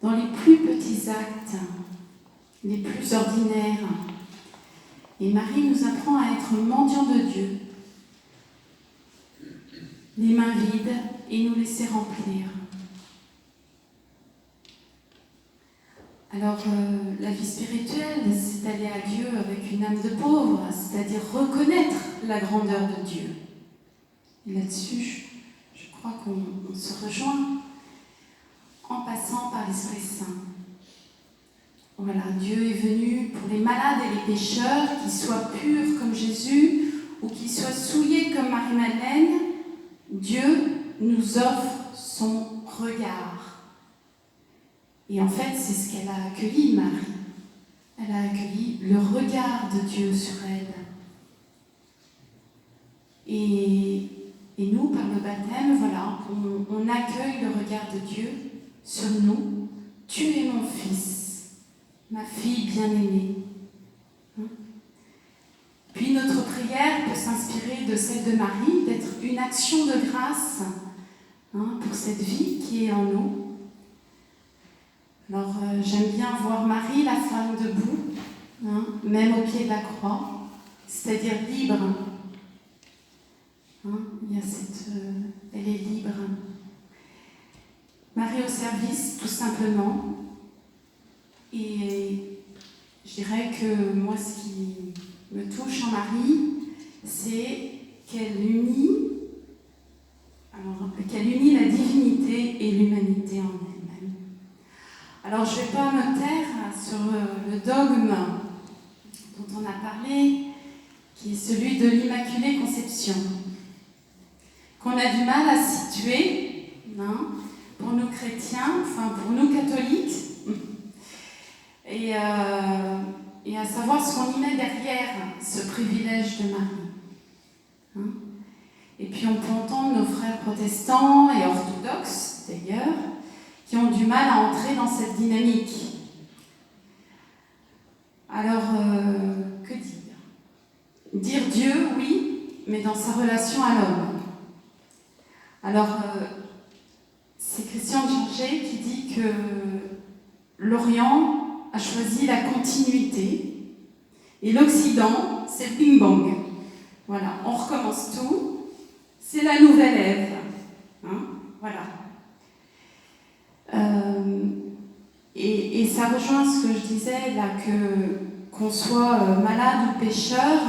dans les plus petits actes, les plus ordinaires. Et Marie nous apprend à être mendiants de Dieu, les mains vides, et nous laisser remplir. Alors, la vie spirituelle, c'est aller à Dieu avec une âme de pauvre, c'est-à-dire reconnaître la grandeur de Dieu. Et là-dessus, je crois qu'on se rejoint en passant par l'Esprit Saint. Voilà, Dieu est venu pour les malades et les pécheurs, qu'ils soient purs comme Jésus ou qu'ils soient souillés comme Marie-Madeleine. Dieu nous offre son regard. Et en fait, c'est ce qu'elle a accueilli, Marie. Elle a accueilli le regard de Dieu sur elle. Et nous, par le baptême, voilà, on accueille le regard de Dieu sur nous. Tu es mon fils, ma fille bien-aimée. Puis notre prière peut s'inspirer de celle de Marie, d'être une action de grâce pour cette vie qui est en nous. Alors j'aime bien voir Marie, la femme debout, même au pied de la croix, c'est-à-dire libre. Il y a elle est libre. Marie au service, tout simplement. Et je dirais que moi, ce qui me touche en Marie, c'est qu'elle unit la divinité et l'humanité en elle-même. Alors, je ne vais pas me taire sur le dogme dont on a parlé, qui est celui de l'Immaculée Conception, qu'on a du mal à situer, pour nous chrétiens, enfin pour nous catholiques, et à savoir ce qu'on y met derrière ce privilège de Marie. Et puis on peut entendre nos frères protestants et orthodoxes, d'ailleurs, qui ont du mal à entrer dans cette dynamique. Alors, que dire ? Dire Dieu, oui, mais dans sa relation à l'homme. Alors, c'est Christian de Ginget qui dit que l'Orient a choisi la continuité et l'Occident, c'est le ping-pong. Voilà, on recommence tout, c'est la nouvelle Ève. Voilà. Et ça rejoint ce que je disais là, qu'on soit malade ou pécheur,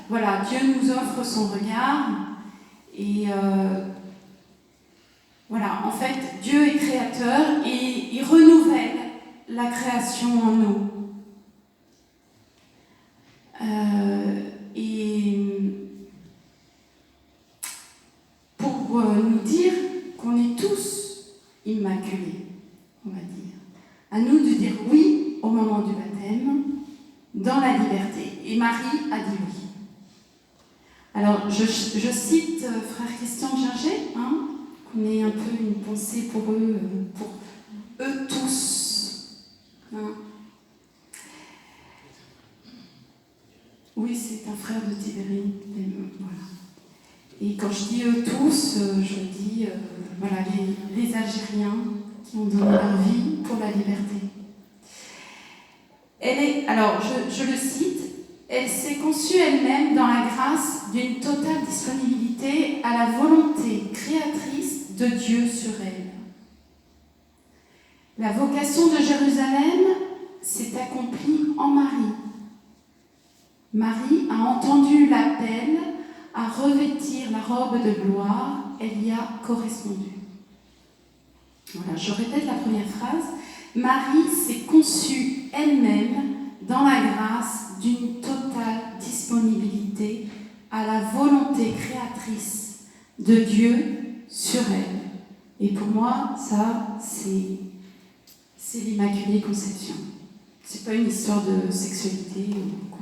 voilà, Dieu nous offre son regard et voilà, en fait, Dieu est créateur et il renouvelle la création en nous. Et pour nous dire qu'on est tous immaculés, on va dire. À nous de dire oui au moment du baptême, dans la liberté. Et Marie a dit oui. Alors, je cite frère Christian de Ginget, qu'on ait un peu une pensée pour eux tous. Oui, c'est un frère de Tibérie. Voilà. Et quand je dis eux tous, je dis voilà, les Algériens qui ont donné leur vie pour la liberté. Alors, je le cite, elle s'est conçue elle-même dans la grâce d'une totale disponibilité à la volonté créatrice de Dieu sur elle. La vocation de Jérusalem s'est accomplie en Marie. Marie a entendu l'appel à revêtir la robe de gloire, elle y a correspondu. Voilà, je répète la première phrase. Marie s'est conçue elle-même dans la grâce d'une totale disponibilité à la volonté créatrice de Dieu sur elle. Et pour moi, ça, c'est l'Immaculée Conception. C'est pas une histoire de sexualité ou quoi.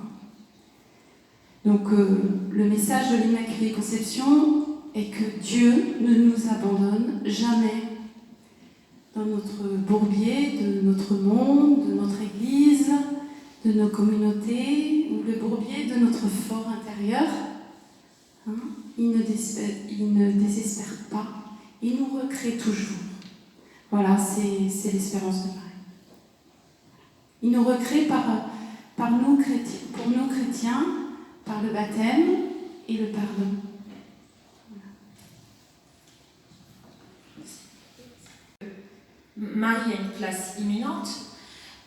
Donc, le message de l'Immaculée Conception est que Dieu ne nous abandonne jamais dans notre bourbier, de notre monde, de notre Église, de nos communautés, ou le bourbier de notre fort intérieur. Hein? Il ne désespère pas, il nous recrée toujours. Voilà, c'est l'espérance de Marie. Il nous recrée par nous chrétiens, pour nous chrétiens, par le baptême et le pardon. Marie a une place imminente,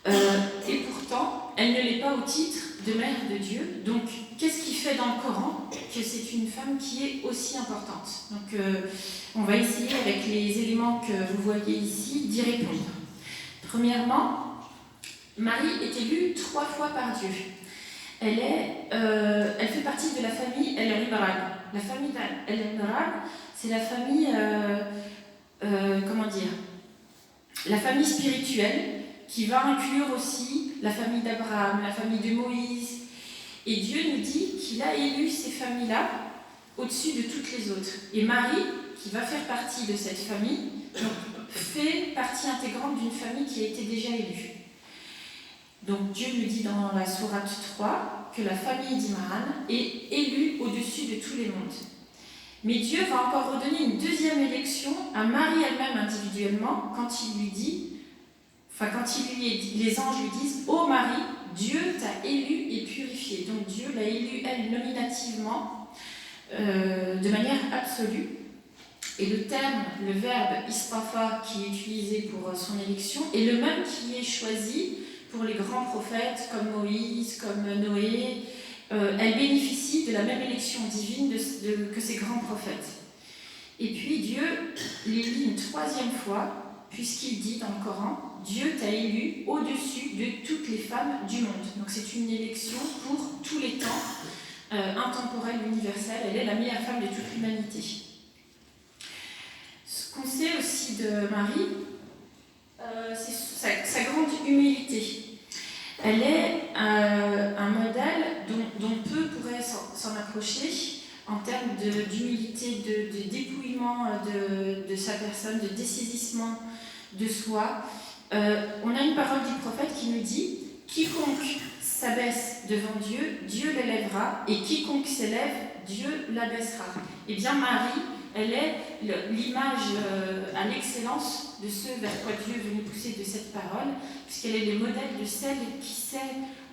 et pourtant, elle ne l'est pas au titre de mère de Dieu. Donc, qu'est-ce qui fait dans le Coran que c'est une femme qui est aussi importante? Donc, on va essayer, avec les éléments que vous voyez ici, d'y répondre. Premièrement, Marie est élue 3 fois par Dieu. Elle fait partie de la famille El-Imran. La famille El-Imran, c'est la famille, la famille spirituelle, qui va inclure aussi la famille d'Abraham, la famille de Moïse. Et Dieu nous dit qu'il a élu ces familles-là au-dessus de toutes les autres. Et Marie, qui va faire partie de cette famille, donc, fait partie intégrante d'une famille qui a été déjà élue. Donc Dieu nous dit dans la sourate 3 que la famille d'Imran est élue au-dessus de tous les mondes. Mais Dieu va encore redonner une deuxième élection à Marie elle-même individuellement quand les anges lui disent « Ô Marie, Dieu t'a élue et purifiée ». Donc Dieu l'a élue, elle, nominativement, de manière absolue. Et le terme, le verbe « istafa » qui est utilisé pour son élection est le même qui est choisi pour les grands prophètes comme Moïse, comme Noé. Elle bénéficie de la même élection divine que ces grands prophètes. Et puis Dieu l'élit une 3e fois, puisqu'il dit dans le Coran « Dieu t'a élu au-dessus de toutes les femmes du monde ». Donc c'est une élection pour tous les temps, intemporelle, universelle. Elle est la meilleure femme de toute l'humanité. Ce qu'on sait aussi de Marie, c'est sa grande humilité. Elle est un modèle dont peu pourraient s'en approcher en termes d'humilité, de dépouillement de sa personne, de dessaisissement de soi. On a une parole du prophète qui nous dit « Quiconque s'abaisse devant Dieu, Dieu l'élèvera, et quiconque s'élève, Dieu l'abaissera. » Eh bien Marie, elle est l'image à l'excellence de ce vers quoi Dieu veut nous pousser de cette parole, puisqu'elle est le modèle de celle qui sait,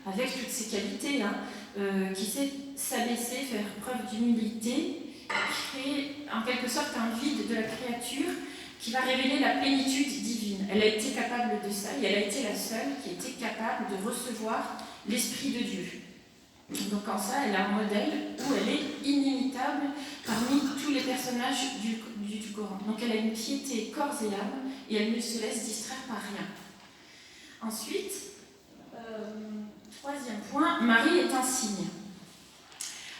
avec toutes ses qualités, qui sait s'abaisser, faire preuve d'humilité, créer en quelque sorte un vide de la créature qui va révéler la plénitude divine. Elle a été capable de ça, et elle a été la seule qui était capable de recevoir l'Esprit de Dieu. Donc en ça, elle a un modèle où elle est inimitable parmi tous les personnages du Coran. Donc elle a une piété corps et âme, et elle ne se laisse distraire par rien. Ensuite, 3e point, Marie est un signe.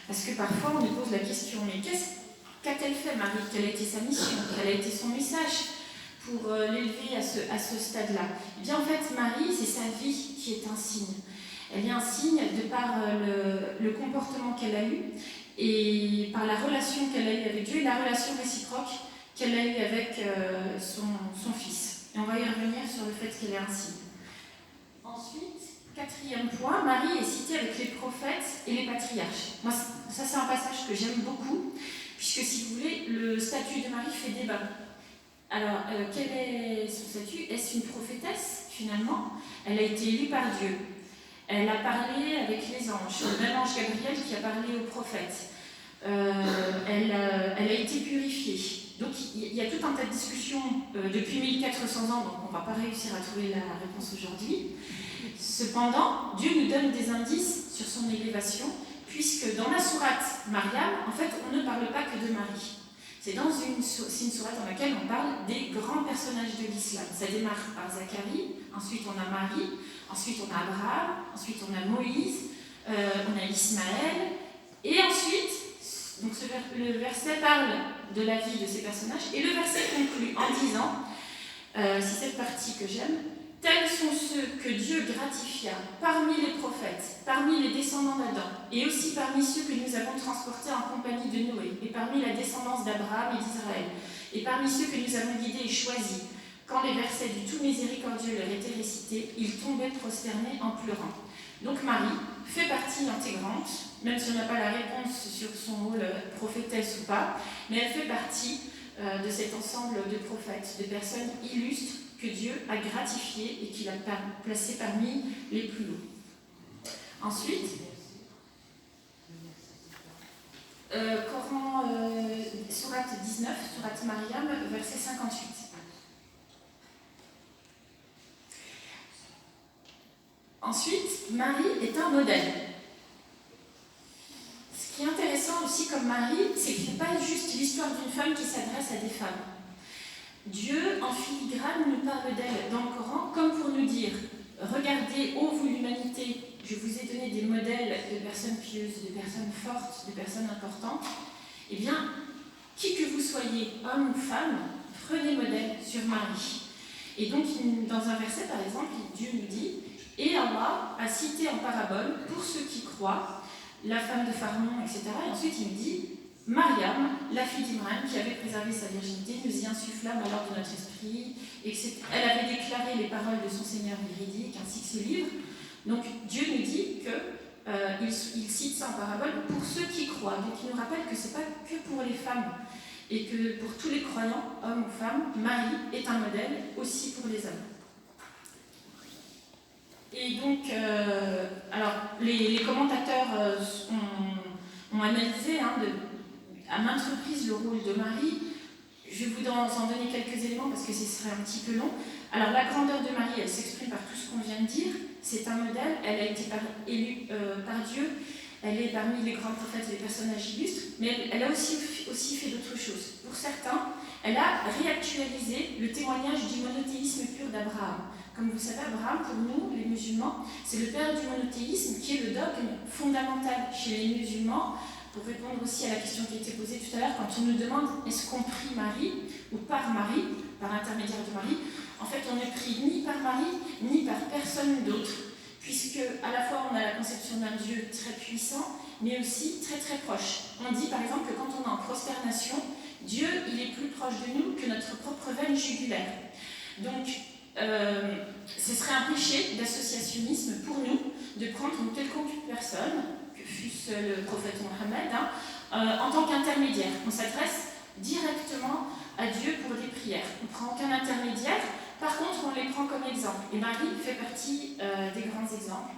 Parce que parfois on nous pose la question, mais qu'a-t-elle fait Marie? Quelle a été sa mission? Quel a été son message pour l'élever à ce stade-là? Eh bien en fait, Marie, c'est sa vie qui est un signe. Elle est un signe de par le comportement qu'elle a eu et par la relation qu'elle a eue avec Dieu et la relation réciproque qu'elle a eue avec son fils. Et on va y revenir sur le fait qu'elle est un signe. Ensuite, 4e point, Marie est citée avec les prophètes et les patriarches. Moi, ça c'est un passage que j'aime beaucoup, puisque si vous voulez, le statut de Marie fait débat. Alors, quel est son statut? Est-ce une prophétesse, finalement? Elle a été élue par Dieu. Elle a parlé avec les anges, le même ange Gabriel qui a parlé aux prophètes. Elle a été purifiée. Donc il y a tout un tas de discussions depuis 1400 ans, donc on ne va pas réussir à trouver la réponse aujourd'hui. Cependant, Dieu nous donne des indices sur son élévation Mariam, en fait, on ne parle pas que de Marie. C'est une sourate dans laquelle on parle des grands personnages de l'islam. Ça démarre par Zacharie, ensuite on a Marie, ensuite on a Abraham, ensuite on a Moïse, on a Ismaël, et ensuite, donc le verset parle de la vie de ces personnages, et le verset conclut en disant, c'est cette partie que j'aime, tels sont ceux que Dieu gratifia parmi les prophètes, parmi les descendants d'Adam, et aussi parmi ceux que nous avons transportés en compagnie de Noé, et parmi la descendance d'Abraham et d'Israël, et parmi ceux que nous avons guidés et choisis. Quand les versets du tout miséricordieux leur étaient récités, ils tombaient prosternés en pleurant. Donc Marie fait partie intégrante, même si on n'a pas la réponse sur son rôle prophétesse ou pas, mais elle fait partie de cet ensemble de prophètes, de personnes illustres que Dieu a gratifiées et qu'il a placées parmi les plus hauts. Ensuite, Coran, sourate 19, sourate Mariam, verset 58. Ensuite, Marie est un modèle. Ce qui est intéressant aussi comme Marie, c'est qu'il n'y a pas juste l'histoire d'une femme qui s'adresse à des femmes. Dieu, en filigrane, nous parle d'elle dans le Coran comme pour nous dire « Regardez, ô vous l'humanité, je vous ai donné des modèles de personnes pieuses, de personnes fortes, de personnes importantes. Eh bien, qui que vous soyez, homme ou femme, prenez modèle sur Marie. » Et donc, dans un verset, par exemple, Dieu nous dit « Et Allah a cité en parabole, pour ceux qui croient, la femme de Pharaon, etc. » Et ensuite, il dit « Mariam, la fille d'Imran, qui avait préservé sa virginité, nous y insufflâmes alors de notre esprit, etc. Elle avait déclaré les paroles de son Seigneur véridique, ainsi que ce livre. » Donc, Dieu nous dit qu'il cite ça en parabole pour ceux qui croient. Donc, il nous rappelle que ce n'est pas que pour les femmes, et que pour tous les croyants, hommes ou femmes, Marie est un modèle aussi pour les hommes. Et donc, alors, les commentateurs ont analysé à maintes reprises le rôle de Marie. Je vais vous en donner quelques éléments parce que ce serait un petit peu long. Alors, la grandeur de Marie, elle s'exprime par tout ce qu'on vient de dire. C'est un modèle, elle a été élue par Dieu, elle est parmi les grands prophètes et les personnages illustres, mais elle a aussi fait d'autres choses. Pour certains, elle a réactualisé le témoignage du monothéisme pur d'Abraham. Comme vous savez, Abraham, pour nous, les musulmans, c'est le père du monothéisme qui est le dogme fondamental chez les musulmans. Pour répondre aussi à la question qui a été posée tout à l'heure, quand on nous demande est-ce qu'on prie Marie ou par Marie, par intermédiaire de Marie, en fait on ne prie ni par Marie ni par personne d'autre, puisque à la fois on a la conception d'un Dieu très puissant, mais aussi très très proche. On dit par exemple que quand on est en prosternation, Dieu il est plus proche de nous que notre propre veine jugulaire. Donc ce serait un péché d'associationnisme pour nous de prendre une quelconque personne, que fût-ce le prophète Mohammed, en tant qu'intermédiaire. On s'adresse directement à Dieu pour des prières. On ne prend aucun intermédiaire, par contre on les prend comme exemple. Et Marie fait partie des grands exemples.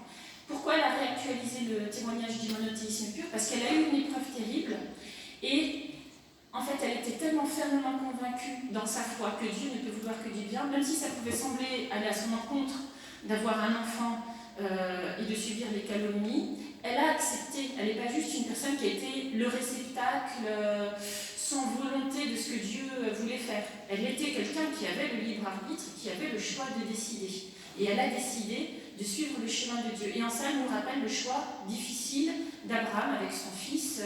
Pourquoi elle a réactualisé le témoignage du monothéisme pur? Parce qu'elle a eu une épreuve terrible et en fait, elle était tellement fermement convaincue dans sa foi que Dieu ne peut vouloir que du bien, même si ça pouvait sembler aller à son encontre d'avoir un enfant et de subir les calomnies, elle a accepté. Elle n'est pas juste une personne qui a été le réceptacle sans volonté de ce que Dieu voulait faire. Elle était quelqu'un qui avait le libre arbitre, qui avait le choix de décider. Et elle a décidé de suivre le chemin de Dieu. Et en ça, elle nous rappelle le choix difficile d'Abraham avec son fils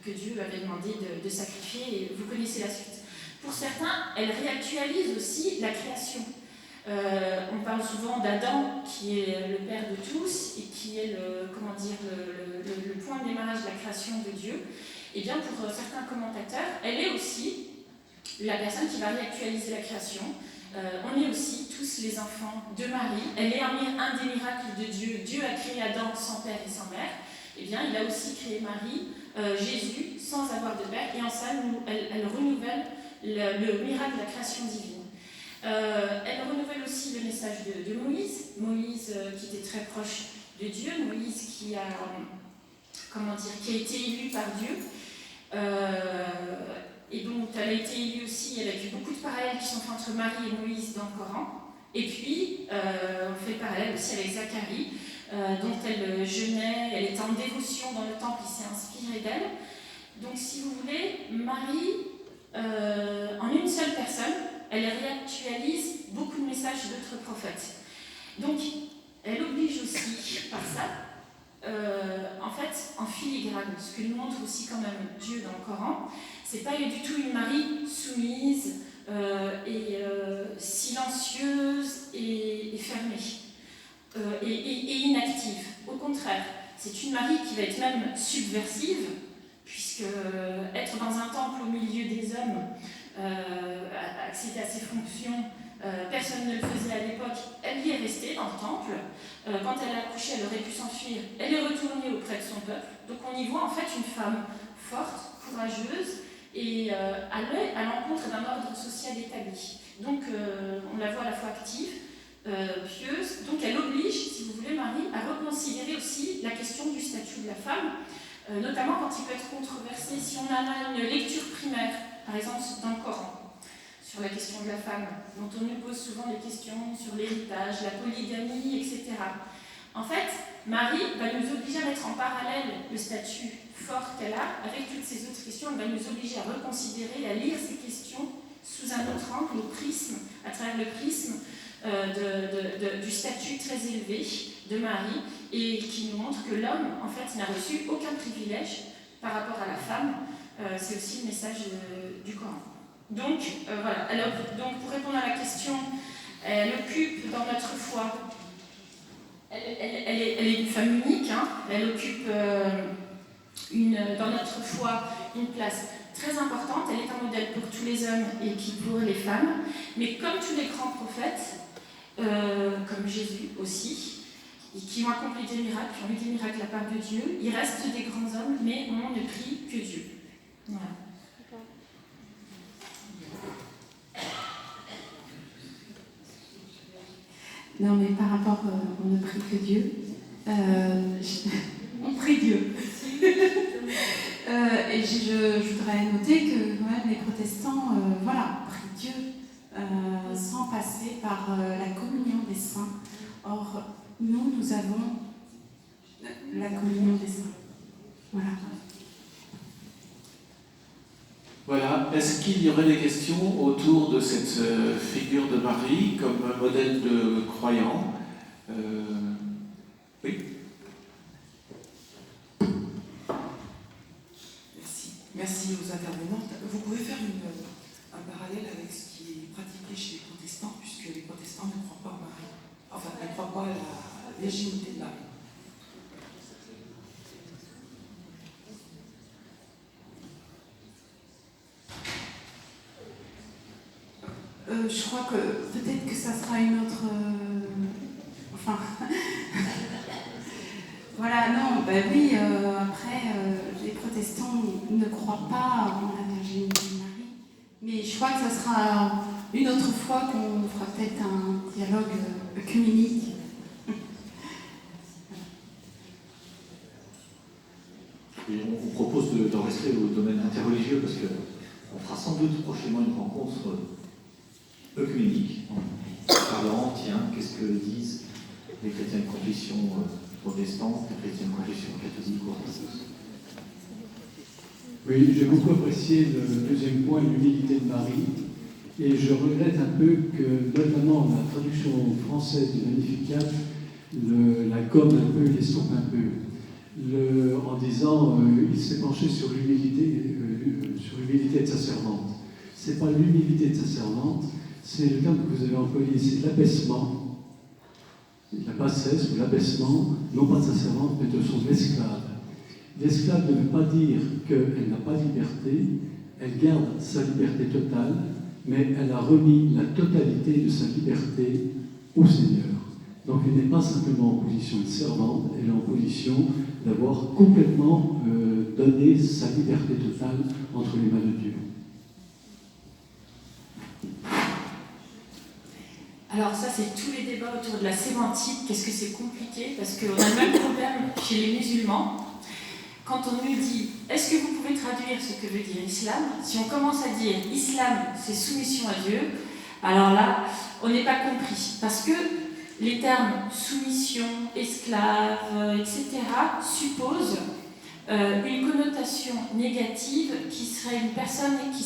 que Dieu avait demandé de sacrifier, et vous connaissez la suite. Pour certains, elle réactualise aussi la création. On parle souvent d'Adam, qui est le père de tous, et qui est le point de démarrage de la création de Dieu. Et bien, pour certains commentateurs, elle est aussi la personne qui va réactualiser la création. On est aussi tous les enfants de Marie. Elle est un des miracles de Dieu. Dieu a créé Adam sans père et sans mère. Eh bien, il a aussi créé Marie, Jésus, sans avoir de père, et en ça, elle renouvelle le miracle de la création divine. Elle renouvelle aussi le message de Moïse, qui était très proche de Dieu, Moïse qui a été élu par Dieu, et donc elle a été élue aussi, elle a eu beaucoup de parallèles qui sont faits entre Marie et Moïse dans le Coran, et puis on fait parallèle aussi avec Zacharie, dont elle jeûnait, elle était en dévotion dans le temple, il s'est inspiré d'elle. Donc si vous voulez, Marie, en une seule personne, elle réactualise beaucoup de messages d'autres prophètes. Donc elle oblige aussi par ça, en fait, en filigrane, ce que nous montre aussi quand même Dieu dans le Coran, c'est pas du tout une Marie soumise et silencieuse et fermée et inactive. Au contraire, c'est une Marie qui va être même subversive, puisque être dans un temple au milieu des hommes, accéder à ses fonctions, personne ne le faisait à l'époque, elle y est restée dans le temple. Quand elle a accouché, elle aurait pu s'enfuir, elle est retournée auprès de son peuple. Donc on y voit en fait une femme forte, courageuse, et à l'encontre d'un ordre social établi. Donc on la voit à la fois active, pieuse, donc elle oblige, si vous voulez, Marie, à reconsidérer aussi la question du statut de la femme, notamment quand il peut être controversé. Si on a là une lecture primaire, par exemple dans le Coran, sur la question de la femme, dont on nous pose souvent des questions sur l'héritage, la polygamie, etc. En fait, Marie va nous obliger à mettre en parallèle le statut fort qu'elle a avec toutes ces autres questions. Elle va nous obliger à reconsidérer, à lire ces questions sous un autre angle, à travers le prisme du statut très élevé de Marie, et qui nous montre que l'homme, en fait, n'a reçu aucun privilège par rapport à la femme. C'est aussi le message du Coran. Donc, voilà. Alors, donc, pour répondre à la question, elle occupe dans notre foi, elle est une femme unique, hein, elle occupe dans notre foi une place très importante, elle est un modèle pour tous les hommes et pour les femmes, mais comme tous les grands prophètes, comme Jésus aussi, qui ont accompli des miracles, qui ont eu des miracles de la part de Dieu, il reste des grands hommes, mais on ne prie que Dieu. Voilà. Non, mais par rapport, on ne prie que Dieu. On prie Dieu. Et je voudrais noter que quand même les protestants, prient Dieu sans passer par la communion des saints. Or, nous avons la communion des saints. Voilà. Voilà. Est-ce qu'il y aurait des questions autour de cette figure de Marie comme modèle de croyant? Oui. Merci aux intervenantes. Vous pouvez faire un parallèle avec ce qui est pratiqué chez les protestants, puisque les protestants ne croient pas en Marie. Enfin, ne croient pas à la virginité de Marie. Je crois que peut-être que ça sera une autre... Voilà, non, oui, après, les protestants ne croient pas en la virginité de Marie, mais je crois que ça sera une autre fois qu'on fera peut-être un dialogue œcuménique. Et on vous propose d'en rester au domaine interreligieux parce qu'on fera sans doute prochainement une rencontre œcuménique en parlant, tiens, qu'est-ce que disent les chrétiens de confession protestante, les chrétiens de confession catholique ou orthodoxe. Oui, j'ai beaucoup apprécié le deuxième point, l'humilité de Marie, et je regrette un peu que, notamment la traduction française du Magnificat, la gomme un peu, l'estompe un peu, en disant il s'est penché sur l'humilité de sa servante. Ce n'est pas l'humilité de sa servante, c'est le terme que vous avez employé, c'est l'abaissement, la bassesse ou l'abaissement, non pas de sa servante, mais de son esclave. L'esclave ne veut pas dire qu'elle n'a pas de liberté, elle garde sa liberté totale, mais elle a remis la totalité de sa liberté au Seigneur. Donc elle n'est pas simplement en position de servante, elle est en position d'avoir complètement donné sa liberté totale entre les mains de Dieu. Alors ça, c'est tous les débats autour de la sémantique. Qu'est-ce que c'est compliqué? Parce qu'on a le même problème chez les musulmans. Quand on nous dit « Est-ce que vous pouvez traduire ce que veut dire islam ?» Si on commence à dire « Islam, c'est soumission à Dieu », alors là, on n'est pas compris. Parce que Les termes soumission, esclave, etc. supposent une connotation négative qui serait une personne qui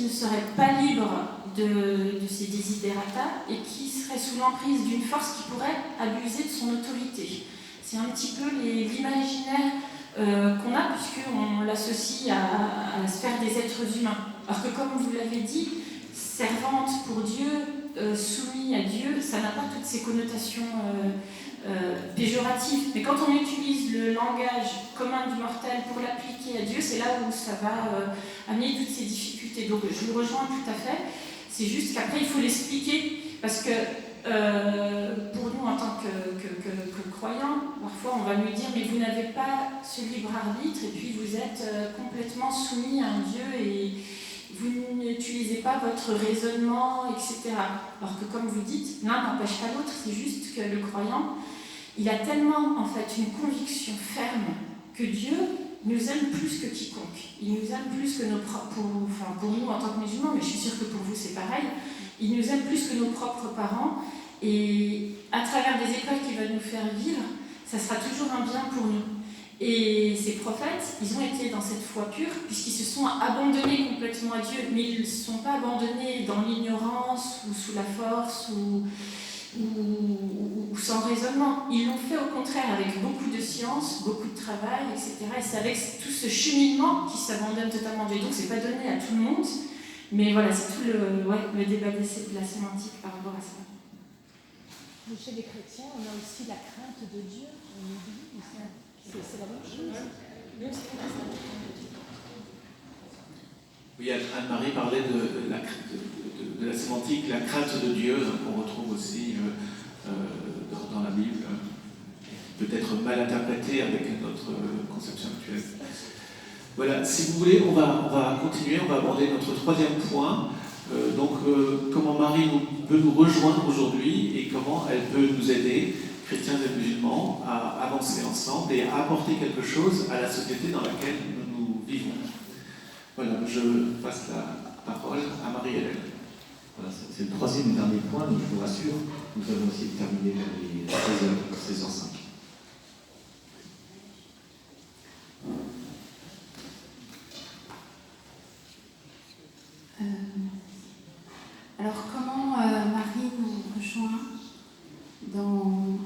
ne serait pas libre de ses desiderata et qui serait sous l'emprise d'une force qui pourrait abuser de son autorité. C'est un petit peu l'imaginaire qu'on a, puisqu'on l'associe à la sphère des êtres humains. Alors que, comme vous l'avez dit, servante pour Dieu, soumis à Dieu, ça n'a pas toutes ces connotations péjoratives. Mais quand on utilise le langage commun du mortel pour l'appliquer à Dieu, c'est là où ça va amener toutes ces difficultés. Donc je le rejoins tout à fait. C'est juste qu'après, il faut l'expliquer, parce que pour nous, en tant que croyants, parfois on va nous dire « mais vous n'avez pas ce libre arbitre et puis vous êtes complètement soumis à un Dieu et vous n'utilisez pas votre raisonnement, etc. » Alors que comme vous dites, l'un n'empêche pas l'autre, c'est juste que le croyant, il a tellement en fait une conviction ferme que Dieu nous aime plus que quiconque. Il nous aime plus que pour nous en tant que musulmans, mais je suis sûre que pour vous c'est pareil. Il nous aime plus que nos propres parents, et à travers des épreuves qu'il va nous faire vivre, ça sera toujours un bien pour nous. Et ces prophètes, ils ont été dans cette foi pure, puisqu'ils se sont abandonnés complètement à Dieu, mais ils ne se sont pas abandonnés dans l'ignorance, ou sous la force, ou sans raisonnement. Ils l'ont fait au contraire avec beaucoup de science, beaucoup de travail, etc. Et c'est avec tout ce cheminement qu'ils s'abandonnent totalement à Dieu. Donc c'est pas donné à tout le monde, mais voilà, c'est tout le débat de la sémantique par rapport à ça. Chez les chrétiens, on a aussi la crainte de Dieu. C'est la même chose. Oui, Anne-Marie parlait de la sémantique, la crainte de Dieu, qu'on retrouve aussi dans la Bible, peut-être mal interprétée avec notre conception actuelle. Voilà, si vous voulez, on va continuer, on va aborder notre troisième point. Comment Marie peut nous rejoindre aujourd'hui et comment elle peut nous aider, chrétiens et musulmans, à avancer ensemble et à apporter quelque chose à la société dans laquelle nous vivons. Voilà, je passe la parole à Marie-Hélène. Voilà, c'est le troisième et dernier point, donc je vous rassure, nous avons essayé de terminer vers les 16h05. Alors, comment Marie nous rejoint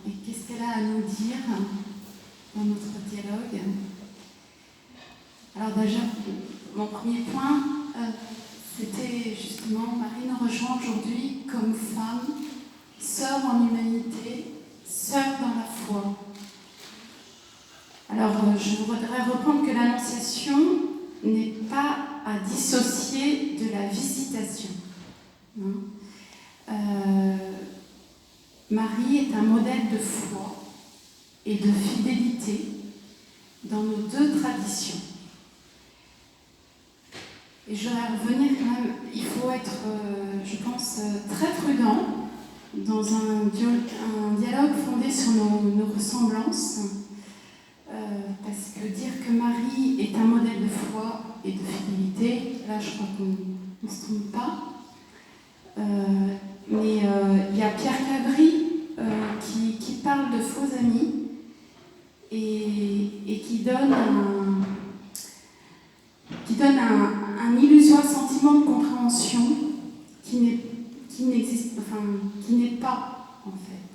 et qu'est-ce qu'elle a à nous dire dans notre dialogue? Alors déjà, mon premier point, c'était justement, Marie nous rejoint aujourd'hui comme femme, sœur en humanité, sœur dans la foi. Alors, je voudrais reprendre que l'annonciation n'est pas à dissocier de la visitation. Marie est un modèle de foi et de fidélité dans nos deux traditions. Et je voudrais revenir quand même, il faut être, je pense, très prudent dans un dialogue fondé sur nos ressemblances, parce que dire que Marie est un modèle de foi et de fidélité, là je crois qu'on ne se trompe pas. Mais il y a Pierre Cabri qui parle de faux amis et qui donne un illusoire sentiment de compréhension qui n'est pas en fait.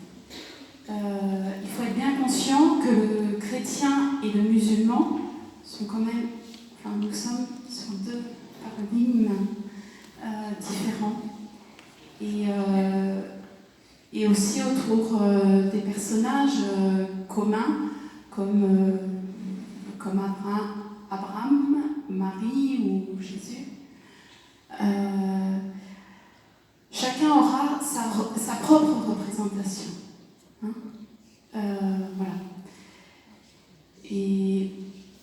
Il faut être bien conscient que le chrétien et le musulman sont quand même, nous sommes sur deux paradigmes différents. Et aussi autour des personnages communs comme Abraham, Marie ou Jésus. Chacun aura sa propre représentation. Voilà. Et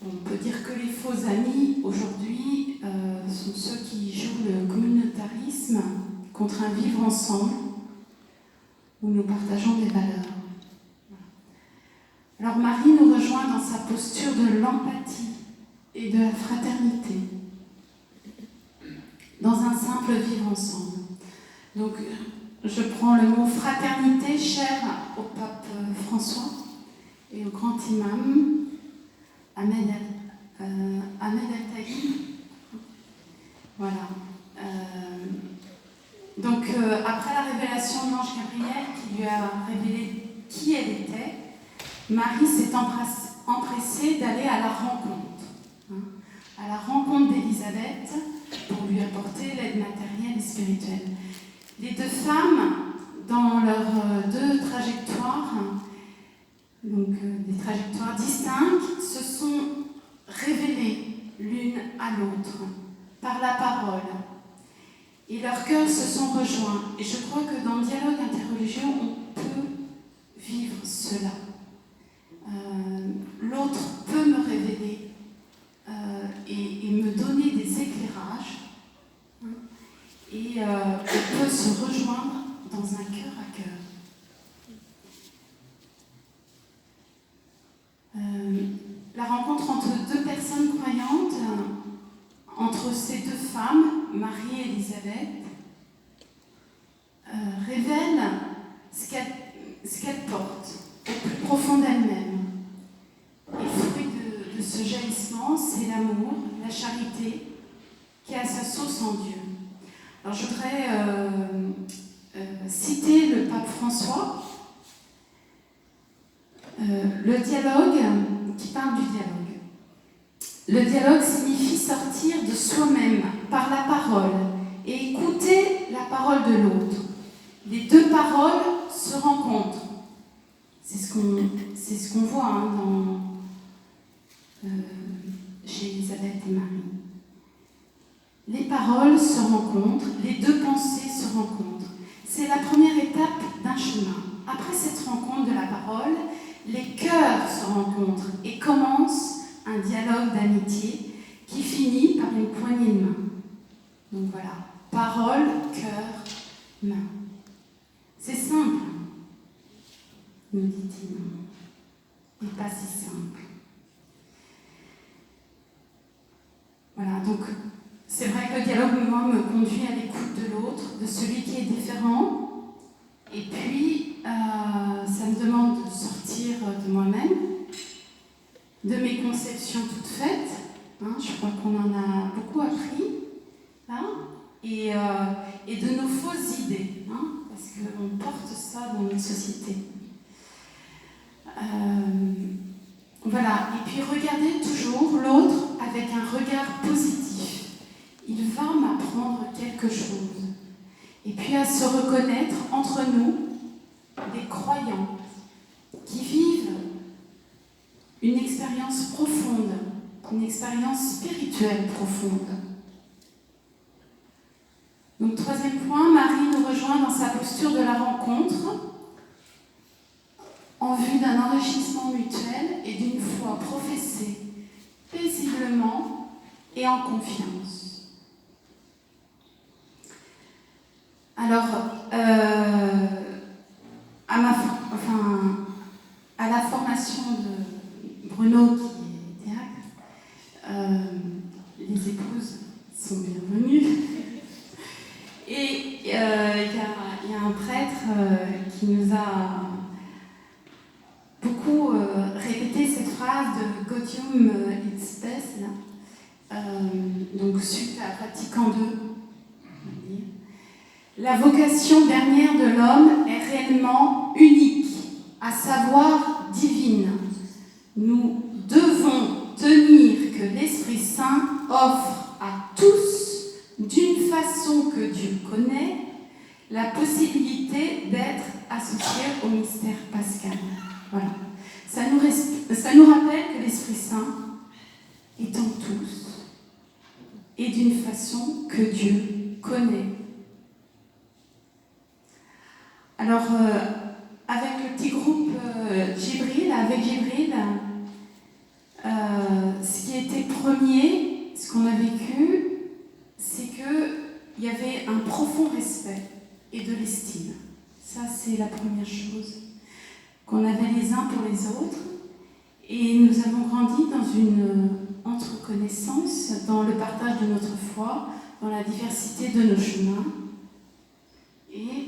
on peut dire que les faux amis aujourd'hui sont ceux qui jouent le communautarisme contre un vivre ensemble où nous partageons des valeurs. Alors Marie nous rejoint dans sa posture de l'empathie et de la fraternité, dans un simple vivre ensemble. Donc je prends le mot fraternité cher au pape François et au grand imam Ahmed Al-Taïb. Voilà. Donc, après la révélation de l'ange Gabriel qui lui a révélé qui elle était, Marie s'est empressée d'aller à la rencontre. À la rencontre d'Élisabeth pour lui apporter l'aide matérielle et spirituelle. Les deux femmes, dans leurs deux trajectoires, donc des trajectoires distinctes, se sont révélées l'une à l'autre par la parole. Et leurs cœurs se sont rejoints. Et je crois que dans le dialogue interreligieux, on peut vivre cela. L'autre peut me révéler et me donner des éclairages. Et on peut se rejoindre dans un cœur à cœur. La rencontre entre deux personnes croyantes, entre ces deux femmes, Marie et Élisabeth, révèle ce qu'elle porte au plus profond d'elle-même. Et le fruit de ce jaillissement, c'est l'amour, la charité, qui a sa source en Dieu. Alors je voudrais citer le pape François, le dialogue, qui parle du dialogue. Le dialogue signifie sortir de soi-même par la parole et écouter la parole de l'autre. Les deux paroles se rencontrent. C'est ce qu'on voit chez Élisabeth et Marie. Les paroles se rencontrent, les deux pensées se rencontrent. C'est la première étape d'un chemin. Après cette rencontre de la parole, les cœurs se rencontrent et commence un dialogue d'amitié qui finit par une poignée de main. Donc voilà, parole, cœur, main. C'est simple, nous dit-il, mais pas si simple. Voilà, donc c'est vrai que le dialogue, moi, me conduit à l'écoute de l'autre, de celui qui est différent, et puis ça me demande de sortir de moi-même, de mes conceptions toutes faites. Je crois qu'on en a beaucoup appris, et de nos fausses idées, parce qu'on porte ça dans notre société. Voilà, et puis regardez toujours l'autre avec un regard positif. Il va m'apprendre quelque chose. Et puis à se reconnaître entre nous, des croyants qui vivent une expérience profonde, une expérience spirituelle profonde. Donc, troisième point, Marie nous rejoint dans sa posture de la rencontre en vue d'un enrichissement mutuel et d'une foi professée paisiblement et en confiance. Alors, à la formation de Bruno, qui est diacre, les épouses sont bienvenues. Et il y a un prêtre qui nous a beaucoup répété cette phrase de Gaudium et Spes, donc suite à Vatican II. La vocation dernière de l'homme est réellement unique, à savoir divine. Nous devons tenir que l'Esprit Saint offre à tous, d'une façon que Dieu connaît, la possibilité d'être associés au mystère pascal. Voilà. Ça nous rappelle que l'Esprit Saint est en tous et d'une façon que Dieu connaît. Alors, avec le petit groupe Jibril, ce qui était premier, ce qu'on a vécu, c'est qu'il y avait un profond respect et de l'estime. Ça, c'est la première chose. Qu'on avait les uns pour les autres. Et nous avons grandi dans une entreconnaissance, dans le partage de notre foi, dans la diversité de nos chemins. Et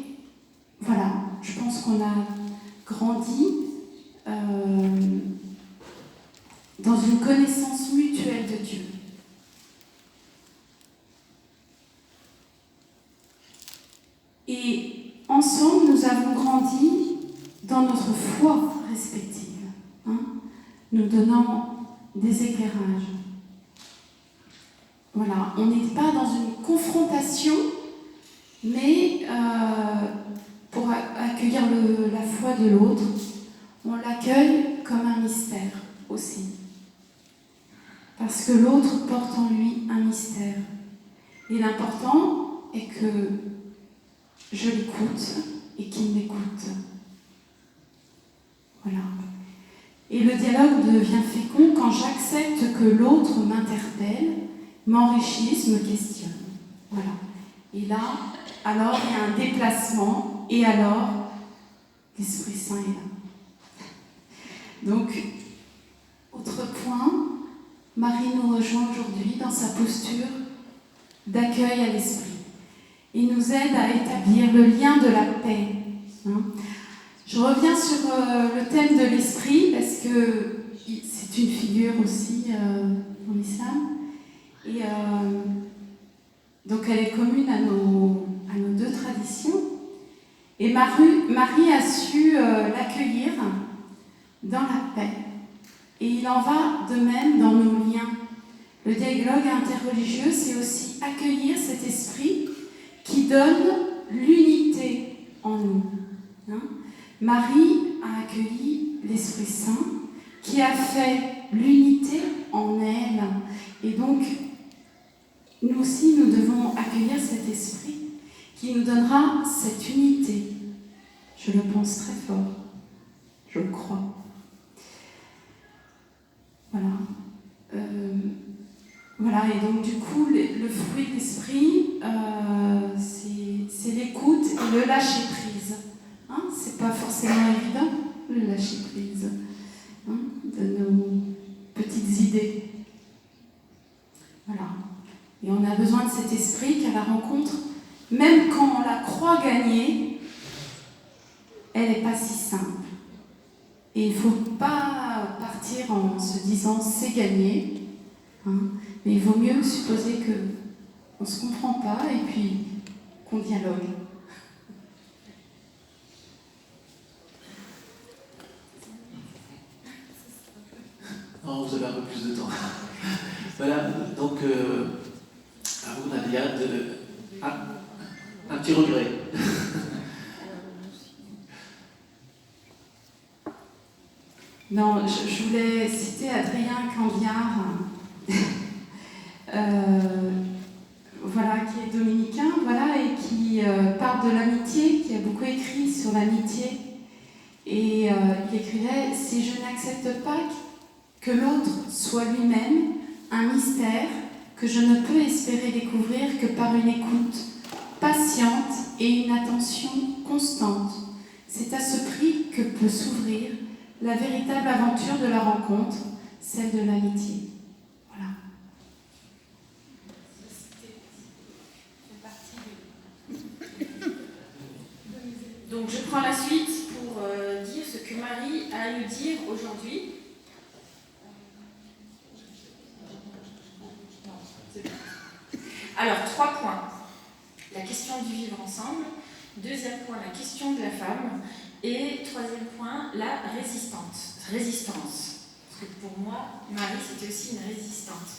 pense qu'on a grandi dans une connaissance mutuelle de Dieu. Et ensemble, nous avons grandi dans notre foi respective, nous donnant des éclairages. Voilà, on n'est pas dans une confrontation, mais pour accueillir la foi de l'autre, on l'accueille comme un mystère aussi. Parce que l'autre porte en lui un mystère. Et l'important est que je l'écoute et qu'il m'écoute. Voilà. Et le dialogue devient fécond quand j'accepte que l'autre m'interpelle, m'enrichisse, me questionne. Voilà. Et là, alors il y a un déplacement, et alors l'Esprit Saint est là. Donc, autre point, Marie nous rejoint aujourd'hui dans sa posture d'accueil à l'Esprit. Il nous aide à établir le lien de la paix. Je reviens sur le thème de l'Esprit, parce que c'est une figure aussi dans l'islam. Et donc elle est commune à nos deux traditions. Et Marie a su l'accueillir dans la paix. Et il en va de même dans nos liens. Le dialogue interreligieux, c'est aussi accueillir cet esprit qui donne l'unité en nous. Marie a accueilli l'Esprit Saint qui a fait l'unité en elle. Et donc, nous aussi, nous devons accueillir cet esprit qui nous donnera cette unité. Je le pense très fort. Je le crois. Voilà. Voilà, et donc du coup, le fruit de l'esprit, c'est l'écoute et le lâcher-prise. C'est pas forcément évident, le lâcher-prise de nos petites idées. Voilà. Et on a besoin de cet esprit qu'à la rencontre, même quand on la croit gagnée, elle n'est pas si simple. Et il ne faut pas partir en se disant c'est gagné, mais il vaut mieux supposer qu'on ne se comprend pas et puis qu'on dialogue. Non, vous avez un peu plus de temps. Voilà, donc à vous Nadia, un petit regret. Non, je voulais citer Adrien Cambiard, voilà, qui est dominicain, voilà, et qui parle de l'amitié, qui a beaucoup écrit sur l'amitié. Et il écrivait « Si je n'accepte pas que l'autre soit lui-même un mystère que je ne peux espérer découvrir que par une écoute patiente et une attention constante, c'est à ce prix que peut s'ouvrir la véritable aventure de la rencontre, celle de l'amitié. » Voilà. Donc je prends la suite pour dire ce que Marie a à nous dire aujourd'hui. Alors, 3 points. La question du vivre ensemble. 2e point, la question de la femme. Et 3e point, la résistance. Parce que pour moi, Marie, c'était aussi une résistante.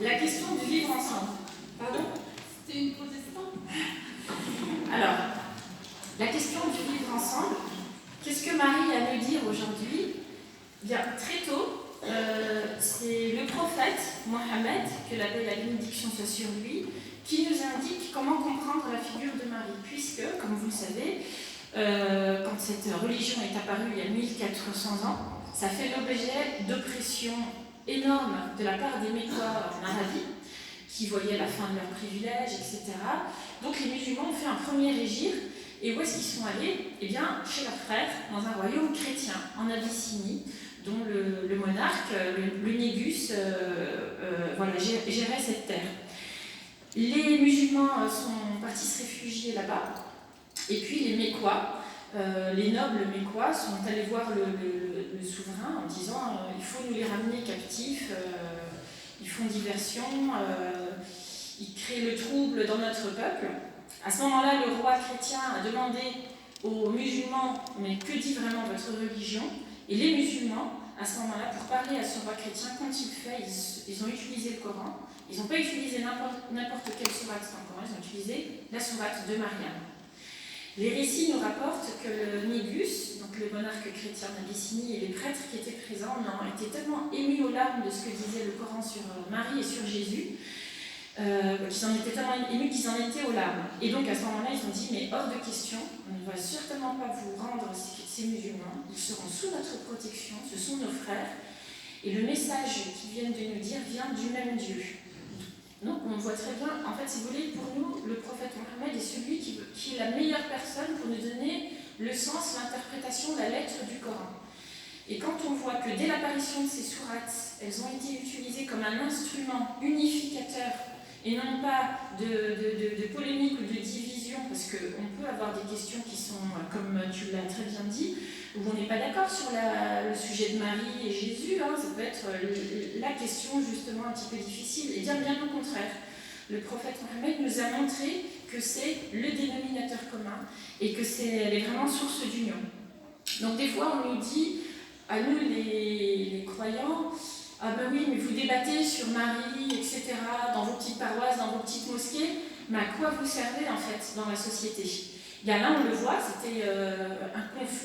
La question du vivre ensemble. Pardon ? C'était une protestante. Alors, la question du vivre ensemble. Qu'est-ce que Marie a à nous dire aujourd'hui ? Bien, très tôt, c'est le prophète Mohammed, que la paix et la bénédiction soit sur lui, qui nous indique comment comprendre la figure de Marie, puisque, comme vous le savez, quand cette religion est apparue il y a 1400 ans, ça fait l'objet d'oppressions énormes de la part des Mécois en Arabie, qui voyaient la fin de leurs privilèges, etc. Donc les musulmans ont fait un premier régir, et où est-ce qu'ils sont allés ? Eh bien, chez leurs frères, dans un royaume chrétien, en Abyssinie, dont le monarque, le Négus, gérait cette terre. Les musulmans sont partis se réfugier là-bas, et puis les Mécois les nobles mécois sont allés voir le souverain en disant il faut nous les ramener captifs, ils font diversion, ils créent le trouble dans notre peuple. À ce moment-là, le roi chrétien a demandé aux musulmans mais que dit vraiment votre religion? Et les musulmans, à ce moment-là, pour parler à ce roi chrétien, quand il fait, ils ont utilisé le Coran. Ils n'ont pas utilisé n'importe quelle sourate dans le Coran, ils ont utilisé la sourate de Mariam. Les récits nous rapportent que le Négus, donc le monarque chrétien d'Abyssinie, et les prêtres qui étaient présents étaient tellement émus aux larmes de ce que disait le Coran sur Marie et sur Jésus, qu'ils en étaient tellement émus qu'ils en étaient aux larmes. Et donc à ce moment-là, ils ont dit, mais hors de question, on ne va certainement pas vous rendre ces musulmans, ils seront sous notre protection, ce sont nos frères, et le message qu'ils viennent de nous dire vient du même Dieu. Donc on voit très bien, en fait, si vous voulez, pour nous, le prophète Mohammed est celui qui est la meilleure personne pour nous donner le sens, l'interprétation de la lettre du Coran. Et quand on voit que dès l'apparition de ces sourates, elles ont été utilisées comme un instrument unificateur et non pas de polémique ou de division, parce qu'on peut avoir des questions qui sont, comme tu l'as très bien dit, où on n'est pas d'accord sur le sujet de Marie et Jésus, ça peut être la question justement un petit peu difficile, et bien au contraire. Le prophète Mohammed nous a montré que c'est le dénominateur commun et que elle est vraiment source d'union. Donc des fois on nous dit, à nous les croyants, ah ben oui, mais vous débattez sur Marie, etc., dans vos petites paroisses, dans vos petites mosquées, mais à quoi vous servez en fait dans la société? Là, on le voit, c'était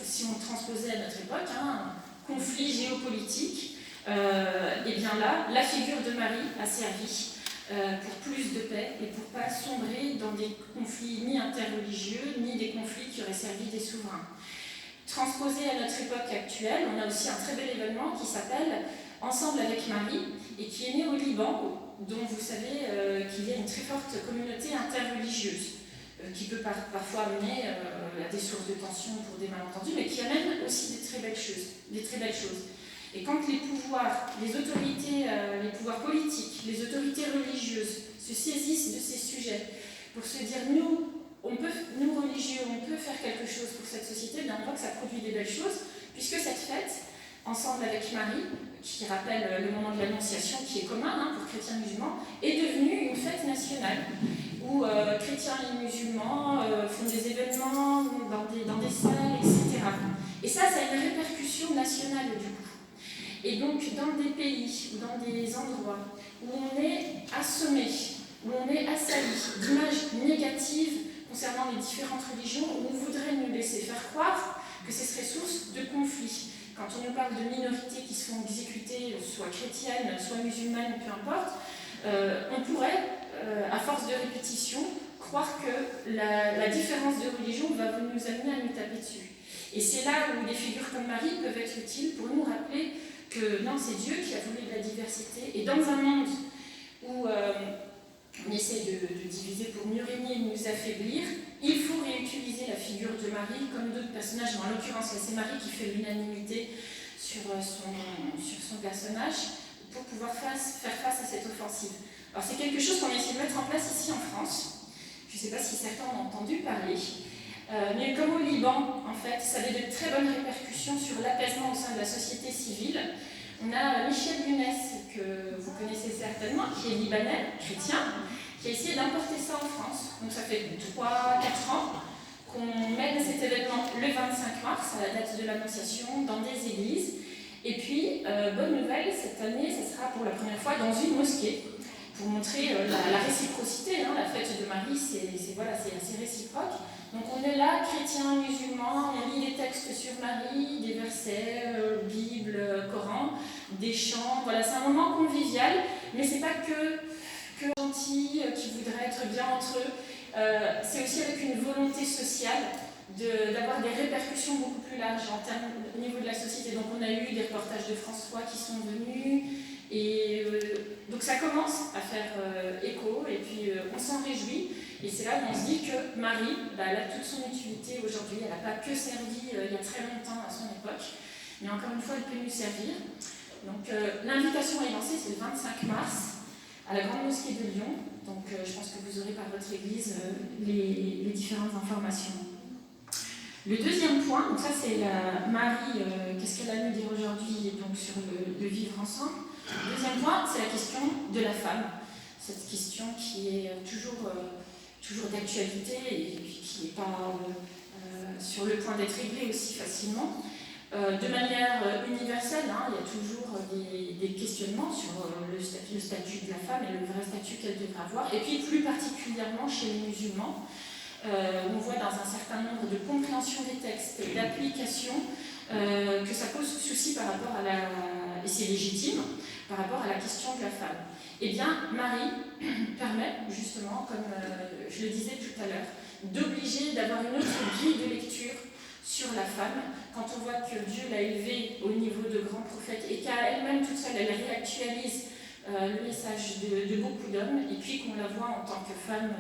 si on transposait à notre époque, un conflit géopolitique. Et bien là, la figure de Marie a servi pour plus de paix et pour ne pas sombrer dans des conflits ni interreligieux, ni des conflits qui auraient servi des souverains. Transposé à notre époque actuelle, on a aussi un très bel événement qui s'appelle Ensemble avec Marie, et qui est né au Liban, dont vous savez qu'il y a une très forte communauté interreligieuse, qui peut parfois amener à des sources de tension pour des malentendus, mais qui amène aussi des très belles choses. Et quand les pouvoirs, les autorités, les pouvoirs politiques, les autorités religieuses se saisissent de ces sujets pour se dire nous religieux, on peut faire quelque chose pour cette société, bien on voit que ça produit des belles choses, puisque cette fête, Ensemble avec Marie, qui rappelle le moment de l'Annonciation, qui est commun pour chrétiens et musulmans, est devenue une fête nationale, où chrétiens et musulmans font des événements dans des salles, etc. Et ça a une répercussion nationale du coup. Et donc dans des pays ou dans des endroits où on est assommé, où on est assali d'images négatives concernant les différentes religions, où on voudrait nous laisser faire croire que ce serait source de conflits. Quand on nous parle de minorités qui se font exécuter, soit chrétiennes, soit musulmanes, peu importe, on pourrait, à force de répétition, croire que la différence de religion va nous amener à nous taper dessus. Et c'est là où des figures comme Marie peuvent être utiles pour nous rappeler que non, c'est Dieu qui a voulu de la diversité. Et dans un monde où on essaie de diviser pour mieux régner et nous affaiblir, il faut réutiliser la figure de Marie comme d'autres personnages. En l'occurrence, c'est Marie qui fait l'unanimité sur son personnage pour pouvoir faire face à cette offensive. Alors c'est quelque chose qu'on a essayé de mettre en place ici en France. Je ne sais pas si certains en ont entendu parler. Mais comme au Liban, en fait, ça avait de très bonnes répercussions sur l'apaisement au sein de la société civile. On a Michel Younes, que vous connaissez certainement, qui est libanais, chrétien, qui a essayé d'importer ça en France. Donc ça fait 3-4 ans qu'on mène cet événement le 25 mars, à la date de l'Annonciation, dans des églises. Et puis, bonne nouvelle, cette année, ce sera pour la première fois dans une mosquée, pour montrer la réciprocité. La fête de Marie, c'est assez réciproque. Donc on est là, chrétiens, musulmans, on lit des textes sur Marie, des versets, Bible, Coran, des chants. Voilà, c'est un moment convivial, mais c'est pas que gentils qui voudraient être bien entre eux. C'est aussi avec une volonté sociale d'avoir des répercussions beaucoup plus larges au niveau de la société. Donc on a eu des reportages de France 3 qui sont venus, et donc ça commence à faire écho, et puis on s'en réjouit. Et c'est là où on se dit que Marie, elle a toute son utilité aujourd'hui. Elle n'a pas que servi il y a très longtemps à son époque, mais encore une fois, elle peut nous servir. Donc l'invitation est lancée, c'est le 25 mars, à la Grande Mosquée de Lyon. Donc je pense que vous aurez par votre église les différentes informations. Le deuxième point, donc ça c'est Marie, qu'est-ce qu'elle a à nous dire aujourd'hui donc sur le vivre ensemble. Le deuxième point, c'est la question de la femme. Cette question qui est toujours d'actualité et qui n'est pas sur le point d'être réglée aussi facilement. De manière universelle, il y a toujours des questionnements sur le statut de la femme et le vrai statut qu'elle devrait avoir. Et puis plus particulièrement chez les musulmans, on voit dans un certain nombre de compréhension des textes et d'application que ça pose souci par rapport à et c'est légitime, par rapport à la question de la femme. Eh bien, Marie permet justement, comme je le disais tout à l'heure, d'obliger d'avoir une autre grille de lecture sur la femme, quand on voit que Dieu l'a élevée au niveau de grand prophète et qu'à elle-même toute seule, elle réactualise le message de beaucoup d'hommes, et puis qu'on la voit en tant que femme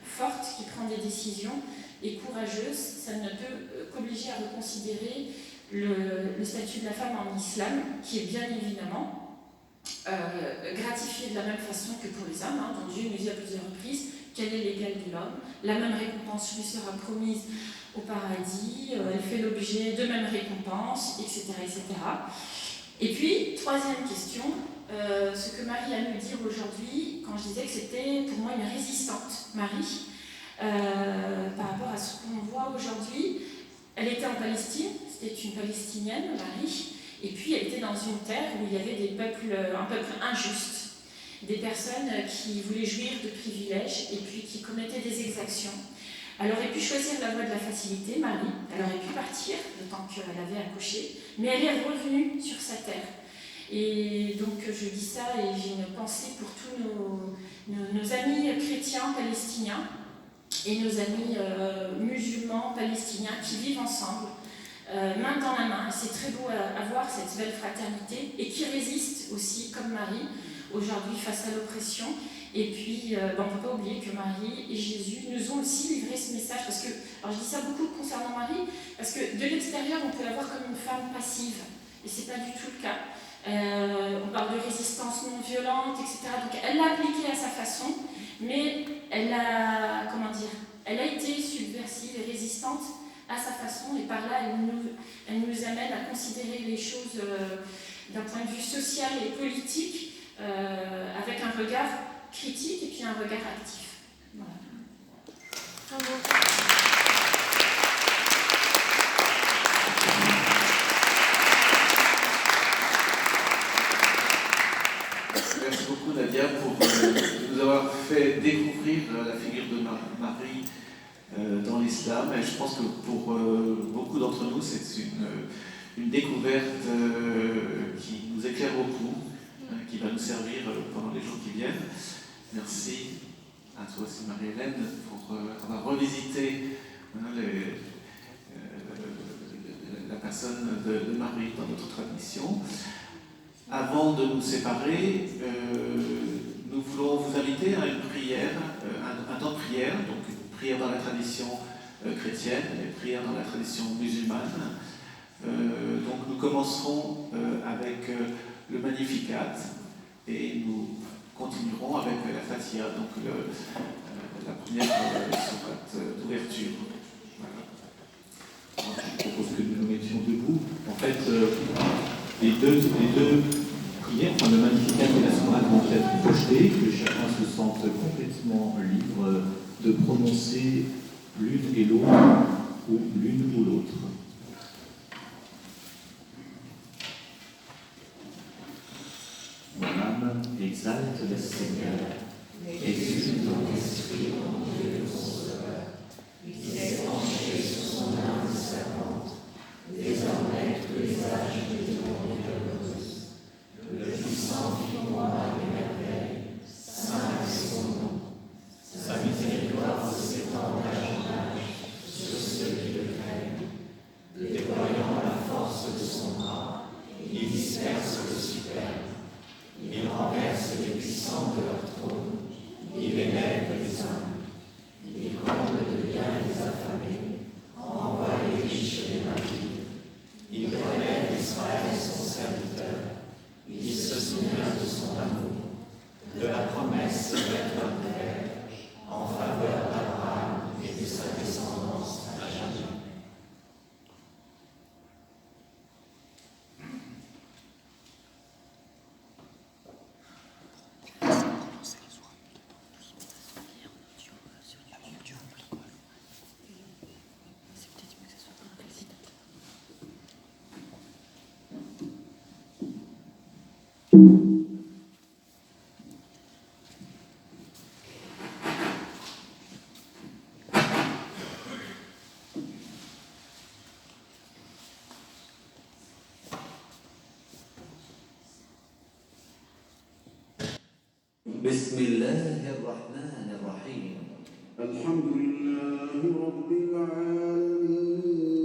forte, qui prend des décisions et courageuse, ça ne peut qu'obliger à reconsidérer le statut de la femme en islam, qui est bien évidemment gratifié de la même façon que pour les hommes, dont Dieu nous dit à plusieurs reprises qu'elle est l'égale de l'homme, la même récompense lui sera promise au paradis, elle fait l'objet de mêmes récompenses, etc., etc. Et puis, troisième question, ce que Marie a nous dire aujourd'hui, quand je disais que c'était pour moi une résistante, Marie, par rapport à ce qu'on voit aujourd'hui. Elle était en Palestine, c'était une Palestinienne, Marie, et puis elle était dans une terre où il y avait un peuple injuste, des personnes qui voulaient jouir de privilèges et puis qui commettaient des exactions. Elle aurait pu choisir la voie de la facilité, Marie, elle aurait pu partir, le temps qu'elle avait accouché, mais elle est revenue sur sa terre. Et donc je dis ça et j'ai une pensée pour tous nos amis chrétiens palestiniens et nos amis musulmans palestiniens qui vivent ensemble, main dans la main. C'est très beau à voir cette belle fraternité et qui résistent aussi, comme Marie, aujourd'hui face à l'oppression. Et puis, on ne peut pas oublier que Marie et Jésus nous ont aussi livré ce message. Parce que, alors je dis ça beaucoup concernant Marie, parce que de l'extérieur, on peut la voir comme une femme passive. Et ce n'est pas du tout le cas. On parle de résistance non violente, etc. Donc elle l'a appliquée à sa façon, mais elle a été subversive et résistante à sa façon. Et par là, elle nous amène à considérer les choses d'un point de vue social et politique, avec un regard critique et puis un regard actif. Voilà. Merci beaucoup Nadia pour nous avoir fait découvrir la figure de Marie dans l'islam. Et je pense que pour beaucoup d'entre nous, c'est une découverte qui nous éclaire beaucoup, qui va nous servir pendant les jours qui viennent. Merci à toi aussi Marie-Hélène pour avoir revisité la personne de Marie dans notre tradition. Avant de nous séparer, nous voulons vous inviter à une prière, un temps de prière, donc une prière dans la tradition chrétienne et une prière dans la tradition musulmane. Donc nous commencerons avec le Magnificat et nous continuerons avec la Fatiha, donc la première sourate d'ouverture. Voilà. Je propose que nous nous mettions debout. En fait, les deux prières, enfin le Magnificat et la sourate vont être projetées, que chacun se sente complètement libre de prononcer l'une et l'autre, ou l'une ou l'autre. Mon âme exalte le Seigneur, exulte ton esprit en Dieu le Consoleur. Il s'est penché sur son âme servante, désormais tous les âges vivront heureuses. Le puissant fit moi les merveilles, saint est son nom. Sa miséricorde s'étend d'âge en âge sur ceux qui le craignent. Déployant la force de son bras, il disperse le superbe. Il renverse les puissants de leur trône, il élève les hommes, il comble de biens les affamés, envoie les riches et les vaincus, il relève Israël son serviteur, il se souvient de son amour, de la promesse faite par Père, en faveur d'Abraham et de sa descendance à jamais. بسم الله الرحمن الرحيم الحمد لله رب العالمين